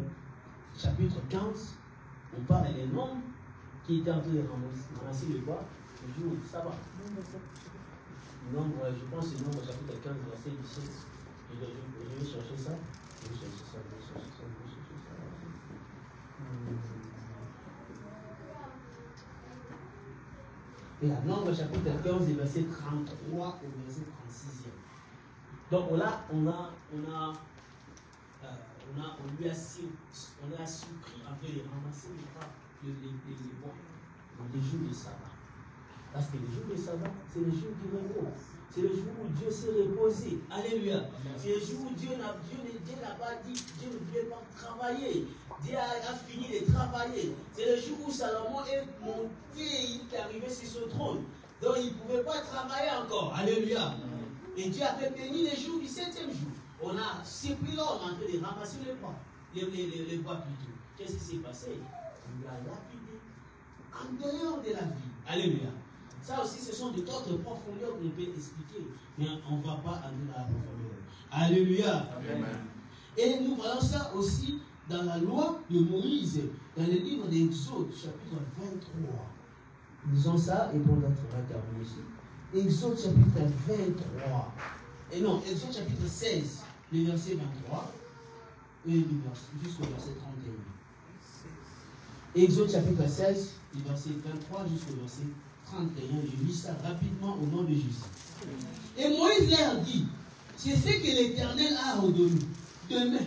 chapitre 15, on parle des nombres qui étaient en train de ramasser le bois le jour du sabbat. Nombre, je pense que c'est Nombre, chapitre 15, verset 17. Je vais chercher ça. Je vais chercher ça. Et à Nombre, chapitre 15, verset 33 au verset 36e. Donc là, on lui a surpris un peu de ramasser les bois les jours de sabbat. Parce que le jour de sabbat, c'est le jour du repos. C'est le jour où Dieu s'est reposé. Alléluia. C'est le jour où Dieu n'a pas dit, Dieu ne voulait pas travailler. Dieu a fini de travailler. C'est le jour où Salomon est monté, il est arrivé sur son trône. Donc il ne pouvait pas travailler encore. Alléluia. Et Dieu a fait bénir les jours du septième jour. On a surpris l'homme en train de ramasser les bois. Les bois plutôt. Qu'est-ce qui s'est passé? Il l'a lapidé en dehors de la vie. Alléluia. Ça aussi, ce sont d'autres profondeurs qu'on peut expliquer. Mais on ne va pas aller à la profondeur. Alléluia. Amen. Et nous voyons ça aussi dans la loi de Moïse, dans le livre d'Exode, chapitre 23. Lisons ça et pour notre terminer ici. Exode chapitre 23. Et non, Exode chapitre 16, le verset 23. Et jusqu'au verset 31. Exode chapitre 16, le verset 23 jusqu'au verset 31. Je lis ça rapidement au nom de Jésus. Et Moïse leur dit, c'est ce que l'Éternel a ordonné. Demain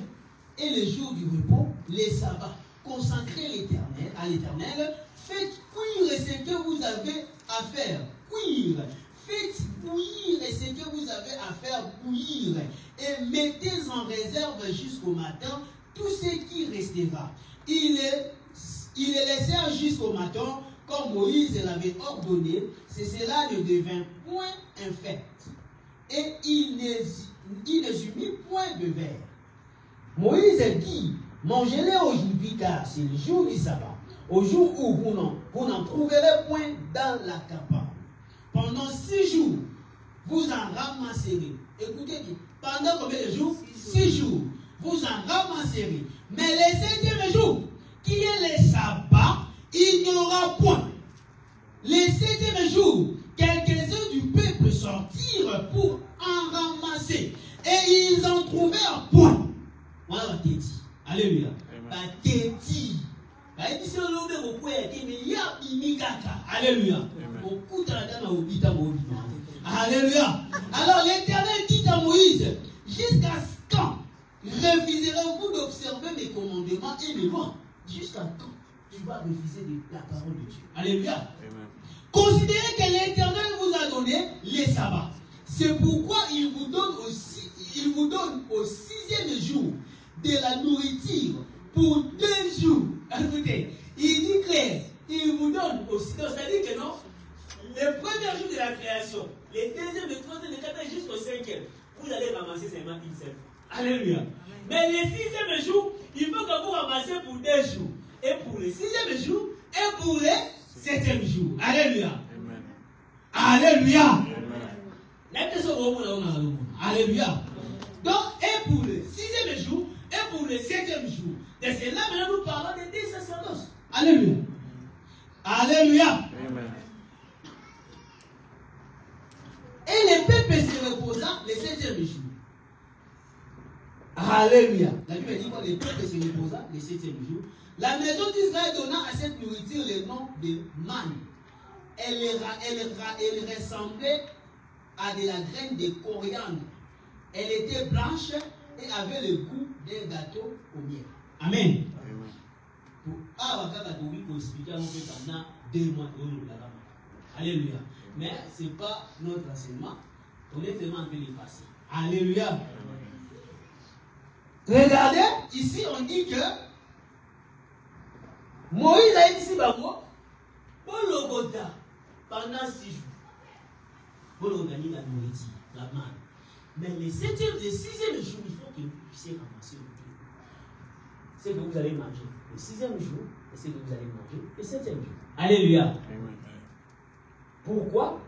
et le jour du repos, les sabbats, consacrez à l'Éternel, faites cuire ce que vous avez à faire. Cuire. Faites bouillir ce que vous avez à faire bouillir. Et mettez en réserve jusqu'au matin tout ce qui restera. Ils les laissèrent jusqu'au matin, comme Moïse l'avait ordonné. Cela ne devint point infect. Et il ne s'y mit point de verre. Moïse dit, mangez-les aujourd'hui, car c'est le jour du sabbat, au jour où vous n'en trouverez point dans la capane. Pendant 6 jours, vous en ramasserez. Écoutez bien, pendant combien de jours? 6 jours. Vous en ramasserez. Mais le 7e jour, qui est le sabbat, il n'y aura point. Le 7e jour, quelques-uns du peuple sortirent pour en ramasser. Et ils en trouvèrent point. Voilà, Téti. Alléluia. Téti. Alléluia. Alléluia. Alors l'Éternel dit à Moïse, jusqu'à quand refuserez-vous d'observer mes commandements et mes lois? Jusqu'à quand tu vas refuser la parole de Dieu? Alléluia. Amen. Considérez que l'Éternel vous a donné les sabbats. C'est pourquoi il vous donne au 6e jour de la nourriture pour 2 jours. Écoutez, il dit clair, il vous donne aussi. Donc, c'est-à-dire que non, le premier jour de la création, les 2e, le 3e, le 4e, jusqu'au 5e, vous allez ramasser seulement une seule fois. Alléluia. Amen. Mais le 6e jour, il faut que vous ramassez pour 2 jours. Et pour le 6e jour, et pour le 7e jour. Alléluia. Amen. Alléluia. Amen. Alléluia. Donc, et pour le 6e jour, et pour le 7e jour. Et c'est là maintenant nous parlons de 10 sacerdoces. Alléluia. Alléluia. Amen. Et le peuple se reposa le 7e jour. Alléluia. La Bible dit que le peuple se reposa le 7e jour. La maison d'Israël donna à cette nourriture le nom de manne. Elle ressemblait à de la graine de coriandre. Elle était blanche et avait le goût d'un gâteau au miel. Amen. Alléluia. Mais ce n'est pas notre enseignement. On est vraiment en train de passer. Alléluia. Regardez, ici on dit que Moïse a dit ici, pour le Gotha, pendant 6 jours, pour organiser la nourriture, la manne. Mais le 6e jour, il faut que vous puissiez ramasser le tout. C'est que vous allez manger le 6e jour, et c'est que vous allez manger le 7e jour. Alléluia. Pourquoi?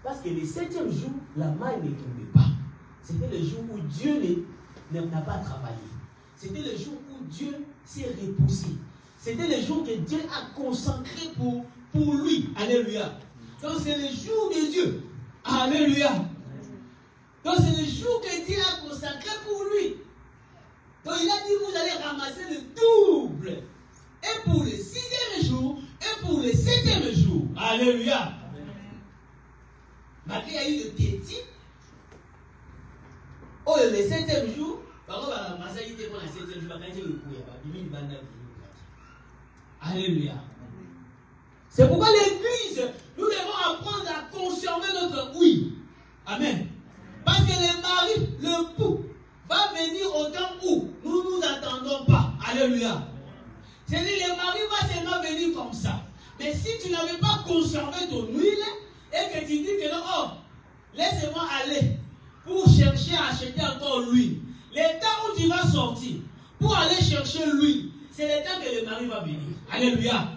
Parce que le 7e jour, la manne ne tombait pas. C'était le jour où Dieu n'a pas travaillé. C'était le jour où Dieu s'est reposé. C'était le jour que Dieu a consacré pour lui. Alléluia. Donc c'est le jour de Dieu. Alléluia. Donc c'est le jour que Dieu a consacré pour lui. Donc il a dit, vous allez ramasser le double. Et pour le 6e jour, et pour le 7e jour. Alléluia. Malgré il y a eu le téti. Oh, le 7e jour, par contre, on va ramasser, il était pour le 7e jour, il y a le coup. Alléluia. C'est pourquoi l'église, nous devons apprendre à conserver notre oui. Amen. Parce que le mari, le pou, va venir au temps où nous ne nous attendons pas. Alléluia. C'est-à-dire le mari va seulement venir comme ça. Mais si tu n'avais pas conservé ton huile et que tu dis que non, oh, laisse-moi aller pour chercher à acheter encore l'huile. Le temps où tu vas sortir pour aller chercher l'huile, c'est le temps que le mari va venir. Alléluia.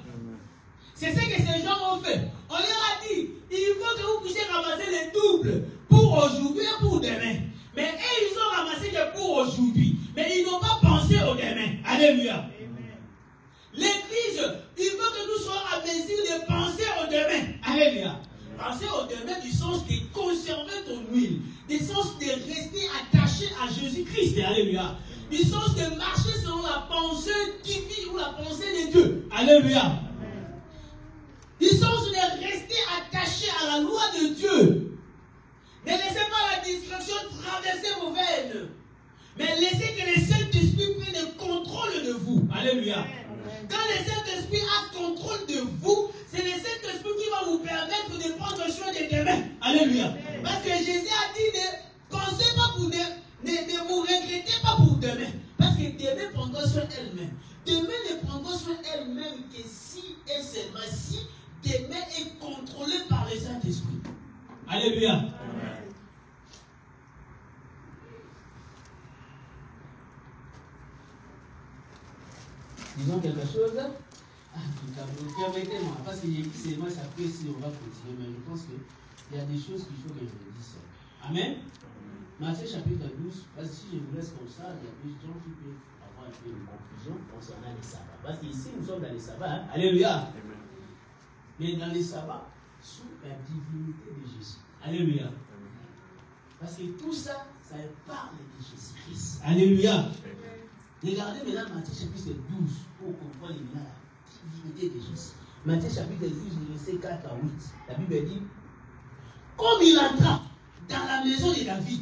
C'est ce que ces gens ont fait. On leur a dit, il faut que vous puissiez ramasser le double pour aujourd'hui et pour demain. Mais eux, ils ont ramassé que pour aujourd'hui. Mais ils n'ont pas pensé au demain. Alléluia. L'église, il faut que nous soyons à mesure de penser au demain. Alléluia. Penser au demain du sens de conserver ton huile. Du sens de rester attaché à Jésus-Christ. Alléluia. Du sens de marcher selon la pensée divine ou la pensée de Dieu. Alléluia. Du sens de rester attaché à la loi de Dieu. Ne laissez pas la distraction traverser vos veines. Mais laissez que le Saint-Esprit prenne le contrôle de vous. Alléluia. Quand le Saint-Esprit a contrôle de vous, c'est le Saint-Esprit qui va vous permettre de prendre soin de demain. Alléluia. Parce que Jésus a dit ne pensez pas pour demain, ne vous regrettez pas pour demain. Parce que demain prendra soin elle-même. Demain ne prendra soin elle-même que si et seulement si demain est contrôlé par le Saint-Esprit. Alléluia. Amen. Disons quelque chose. Permettez-moi, parce que c'est moi, ça peut si on va continuer, mais je pense qu'il y a des choses qu'il faut que je me dise. Amen. Matthieu chapitre 12, parce que si je vous laisse comme ça, il y a des gens qui peuvent avoir un peu de confusion concernant les sabbats. Parce qu'ici, nous sommes dans les sabbats. Hein? Alléluia. Amen. Mais dans les sabbats, sous la divinité de Jésus. Alléluia. Amen. Parce que tout ça, ça parle de Jésus-Christ. Alléluia. Amen. Regardez maintenant Matthieu chapitre 12 pour comprendre la divinité de Jésus. Matthieu chapitre 12, verset 4 à 8. La Bible dit, comme il entra dans la maison de David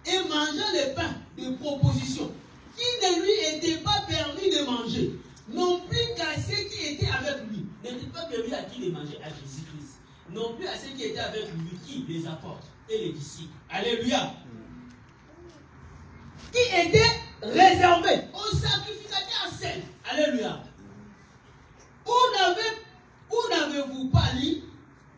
et mangea le pain de proposition qui ne lui était pas permis de manger, non plus qu'à ceux qui étaient avec lui. N'était pas permis à qui de manger? À Jésus-Christ. Non plus à ceux qui étaient avec lui, qui? Les apôtres et les disciples. Alléluia. Qui était réservé aux sacrificateurs saints. Alléluia. Où n'avez-vous pas lu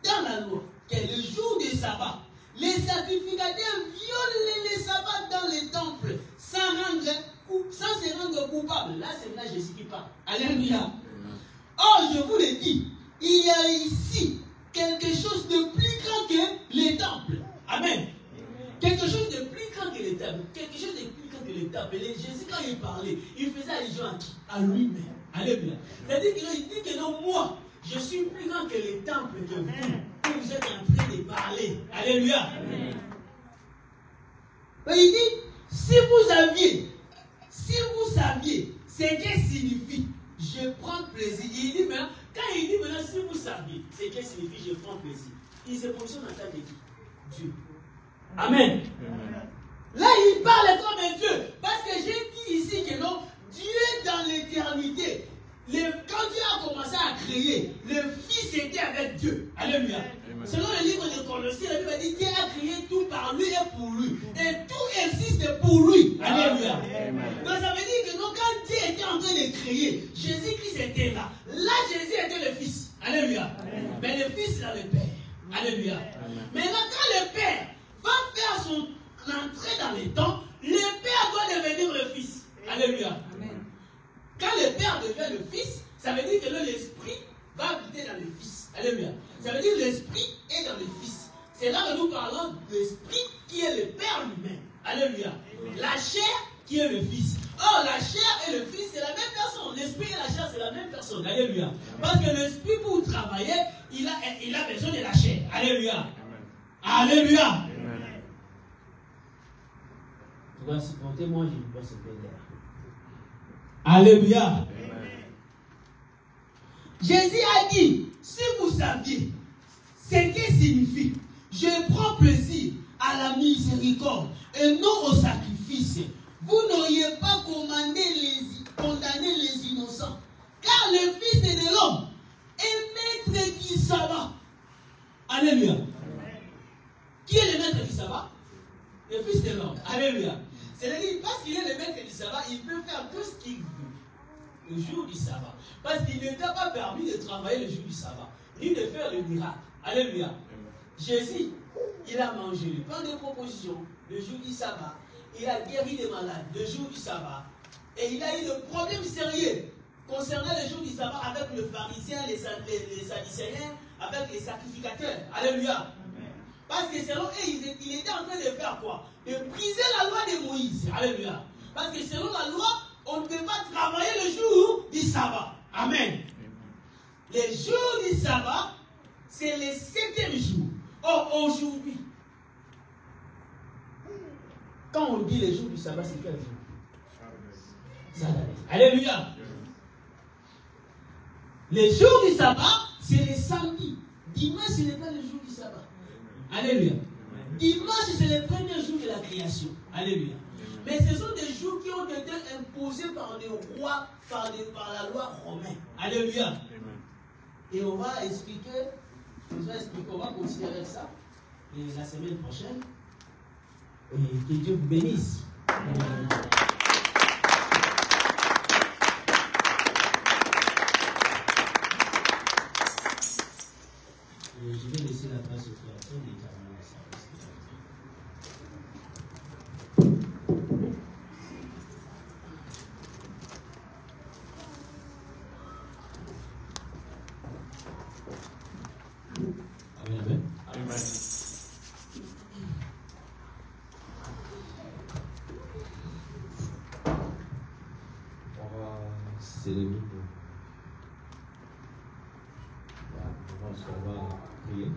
dans la loi que le jour du sabbat, les sacrificateurs violaient les sabbats dans les temples sans se rendre coupables? Là, c'est là Jésus qui parle. Alléluia. Or, je vous le dis, il y a ici quelque chose de plus grand que les temples. Amen. Quelque chose de plus grand que les temples. Quelque chose de plus grand que les temples. Et Jésus, quand il parlait, il faisait allusion à qui? À lui-même. Alléluia. C'est-à-dire qu'il dit que non, moi, je suis plus grand que les temples que vous êtes en train de parler. Alléluia. Mais il dit, si vous saviez ce que signifie, je prends plaisir. Il dit maintenant, quand il dit maintenant, si vous saviez ce que signifie, je prends plaisir, il se positionne en tant que Dieu. Amen. Là, il parle comme un Dieu. Parce que j'ai dit ici que non, Dieu dans l'éternité, quand Dieu a commencé à créer, le Fils était avec Dieu. Alléluia. Selon le livre de Colossiens, la Bible dit Dieu a créé tout par lui et pour lui. Et tout existe pour lui. Alléluia. Donc ça veut dire que non, quand Dieu était en train de créer, Jésus-Christ était là. Là, Jésus était le Fils. Alléluia. Mais le Fils, là, le Père. Alléluia. Maintenant, quand le Père va faire son entrée dans les temps, le Père doit devenir le Fils. Alléluia. Quand le Père devient le Fils, ça veut dire que l'Esprit va habiter dans le Fils. Alléluia. Ça veut dire que l'Esprit est dans le Fils. C'est là que nous parlons de l'Esprit qui est le Père lui-même. Alléluia. La chair qui est le Fils. Or, la chair et le Fils, c'est la même personne. L'Esprit et la chair, c'est la même personne. Alléluia. Parce que l'Esprit, pour travailler, il a besoin de la chair. Alléluia. Alléluia. Tu dois supporter, moi, je ne peux pas se perdre. Alléluia. Jésus a dit, si vous saviez ce que signifie, je prends plaisir à la miséricorde et non au sacrifice, vous n'auriez pas condamné les innocents. Car le Fils de l'homme est maître du sabbat. Alléluia. Qui est le maître du sabbat? Le Fils de l'homme. Alléluia. C'est-à-dire, parce qu'il est le maître du sabbat, il peut faire tout ce qu'il veut le jour du sabbat. Parce qu'il ne t'a pas permis de travailler le jour du sabbat, ni de faire le miracle. Alléluia. Jésus, il a mangé le pain de proposition le jour du sabbat. Il a guéri des malades le jour du sabbat. Et il a eu le problème sérieux concernant le jour du sabbat avec le pharisien, les sadducéens, avec les sacrificateurs. Alléluia. Parce que selon eux, il était en train de faire quoi? De briser la loi de Moïse. Alléluia. Parce que selon la loi, on ne peut pas travailler le jour du sabbat. Amen. Le jour du sabbat, c'est le 7e jour. Or, aujourd'hui, quand on dit le jour du sabbat, c'est quel jour? Alléluia. Le jour du sabbat, c'est le samedi. Dimanche, ce n'est pas le jour du sabbat. Alléluia. Dimanche, c'est le premier jour de la création. Alléluia. Mais ce sont des jours qui ont été imposés par les rois, par la loi romaine. Alléluia. Et on va expliquer, on va continuer avec ça. Et la semaine prochaine. Et que Dieu vous bénisse. Amen. Je vais laisser la place au créateur et terminer le service. Amen, amen. Amen. On va s'élever pour. On va prier.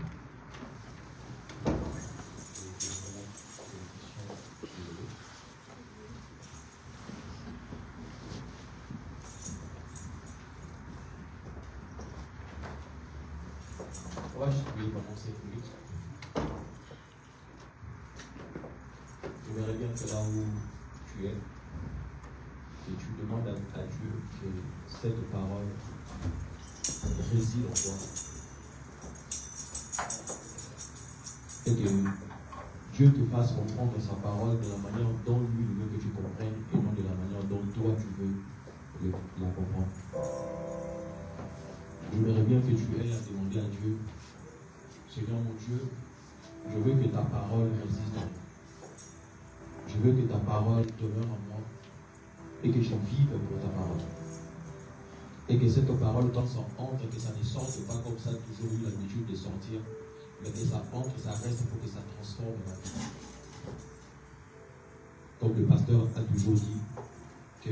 On va juste prier pendant 5 minutes. Je verrai bien que là où tu es, et tu demandes à Dieu que cette parole réside en toi. Et que Dieu te fasse comprendre sa parole de la manière dont lui veut que tu comprennes et non de la manière dont toi tu veux la comprendre. J'aimerais bien que tu aies à demander à Dieu, Seigneur mon Dieu, je veux que ta parole résiste en moi. Je veux que ta parole demeure en moi et que je vive pour ta parole. Et que cette parole, quand ça entre, que ça ne sorte pas comme ça, toujours eu l'habitude de sortir, mais que ça entre, ça reste pour que ça transforme ma vie. Comme le pasteur a toujours dit, que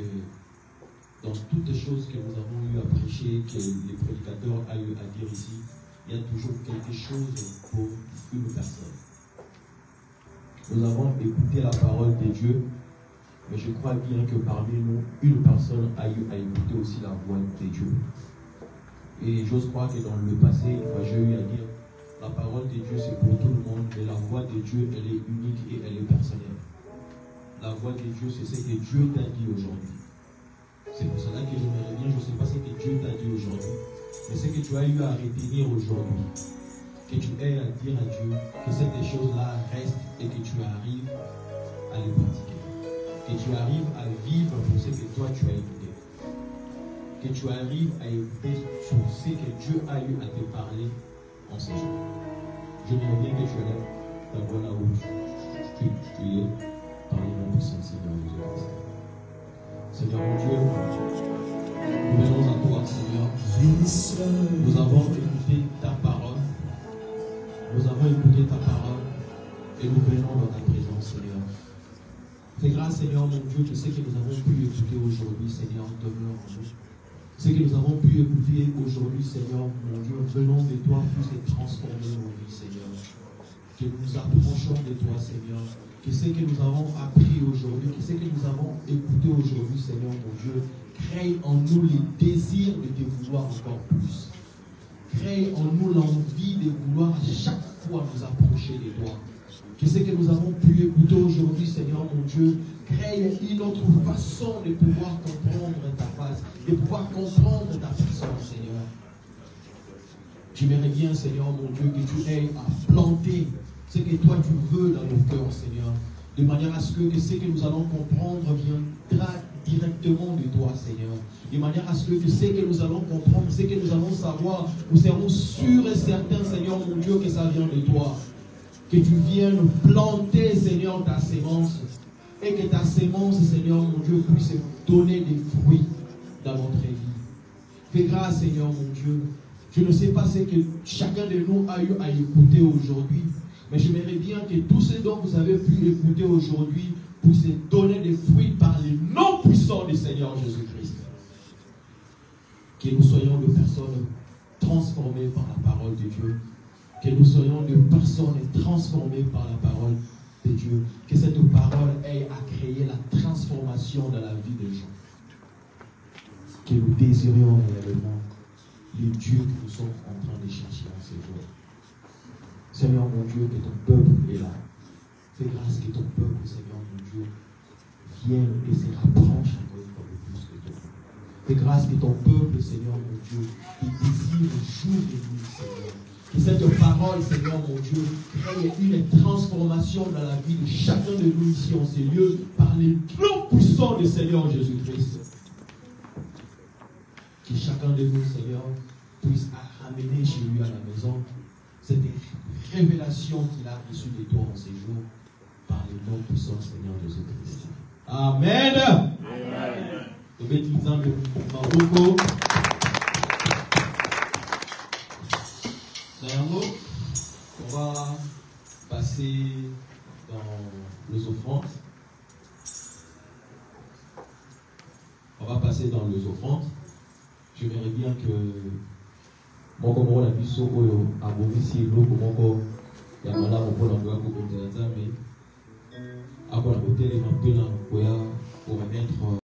dans toutes les choses que nous avons eu à prêcher, que les prédicateurs ont eu à dire ici, il y a toujours quelque chose pour une personne. Nous avons écouté la parole de Dieu, mais je crois bien que parmi nous, une personne a eu à écouter aussi la voix de Dieu. Et j'ose croire que dans le passé, j'ai eu à dire, la parole de Dieu c'est pour tout le monde, mais la voix de Dieu, elle est unique et elle est personnelle. La voix de Dieu, c'est ce que Dieu t'a dit aujourd'hui. C'est pour cela que j'aimerais bien, je ne sais pas ce que Dieu t'a dit aujourd'hui, mais ce que tu as eu à retenir aujourd'hui, que tu aies à dire à Dieu que ces choses-là restent et que tu arrives à les pratiquer. Que tu arrives à vivre pour ce que toi tu as écouté. Que tu arrives à écouter sur ce que Dieu a eu à te parler en ces jours. J'aimerais bien que tu élèves ta voix là où tu es par les noms puissants, Seigneur Jésus-Christ. Seigneur mon Dieu, nous venons à toi, Seigneur. Nous avons écouté ta parole. Nous avons écouté ta parole et nous venons dans ta présence, Seigneur. Fais grâce, Seigneur mon Dieu, que ce que nous avons pu écouter aujourd'hui, Seigneur, demeure en nous. Ce que nous avons pu écouter aujourd'hui, Seigneur mon Dieu, venons de toi, puisse transformer nos vies, Seigneur. Que nous nous approchons de toi, Seigneur. Que ce que nous avons appris aujourd'hui, que ce que nous avons écouté aujourd'hui, Seigneur mon Dieu, crée en nous le désir de te vouloir encore plus. Crée en nous l'envie de vouloir à chaque fois nous approcher de toi. Que ce que nous avons pu écouter aujourd'hui, Seigneur mon Dieu, crée une autre façon de pouvoir comprendre ta face, de pouvoir comprendre ta personne, Seigneur. J'aimerais bien, Seigneur mon Dieu, que tu aies à planter ce que toi tu veux dans nos cœurs, Seigneur, de manière à ce que ce que nous allons comprendre viendra directement de toi, Seigneur. De manière à ce que ce que nous allons comprendre, ce que nous allons savoir, nous serons sûrs et certains, Seigneur mon Dieu, que ça vient de toi. Que tu viennes planter, Seigneur, ta sémence. Et que ta sémence, Seigneur mon Dieu, puisse donner des fruits dans notre vie. Fais grâce, Seigneur mon Dieu. Je ne sais pas ce que chacun de nous a eu à écouter aujourd'hui. Mais j'aimerais bien que tout ce dont vous avez pu écouter aujourd'hui puisse donner des fruits par les noms puissants du Seigneur Jésus-Christ. Que nous soyons des personnes transformées par la parole de Dieu. Que nous soyons des personnes transformées par la parole de Dieu. Que cette parole ait à créer la transformation dans la vie des gens. Que nous désirions réellement le Dieu que nous sommes en train de chercher en ces jours. Seigneur mon Dieu, que ton peuple est là. Fais grâce que ton peuple, Seigneur mon Dieu, vienne et se rapproche encore une fois plus de toi. Fais grâce que ton peuple, Seigneur mon Dieu, il désire jour et nuit, Seigneur. Que cette parole, Seigneur mon Dieu, crée une transformation dans la vie de chacun de nous ici en ces lieux par les noms puissants du Seigneur Jésus-Christ. Que chacun de nous, Seigneur, puisse ramener chez lui à la maison cette révélation qu'il a reçue de toi en ces jours par les noms puissants du Seigneur Jésus-Christ. Amen. Amen. On va passer dans les offrandes. J'aimerais bien que mon comment la vie soit à Borissi et l'eau, comment il y a là on peut l'envoyer pour mais à quoi la beauté les mains pour remettre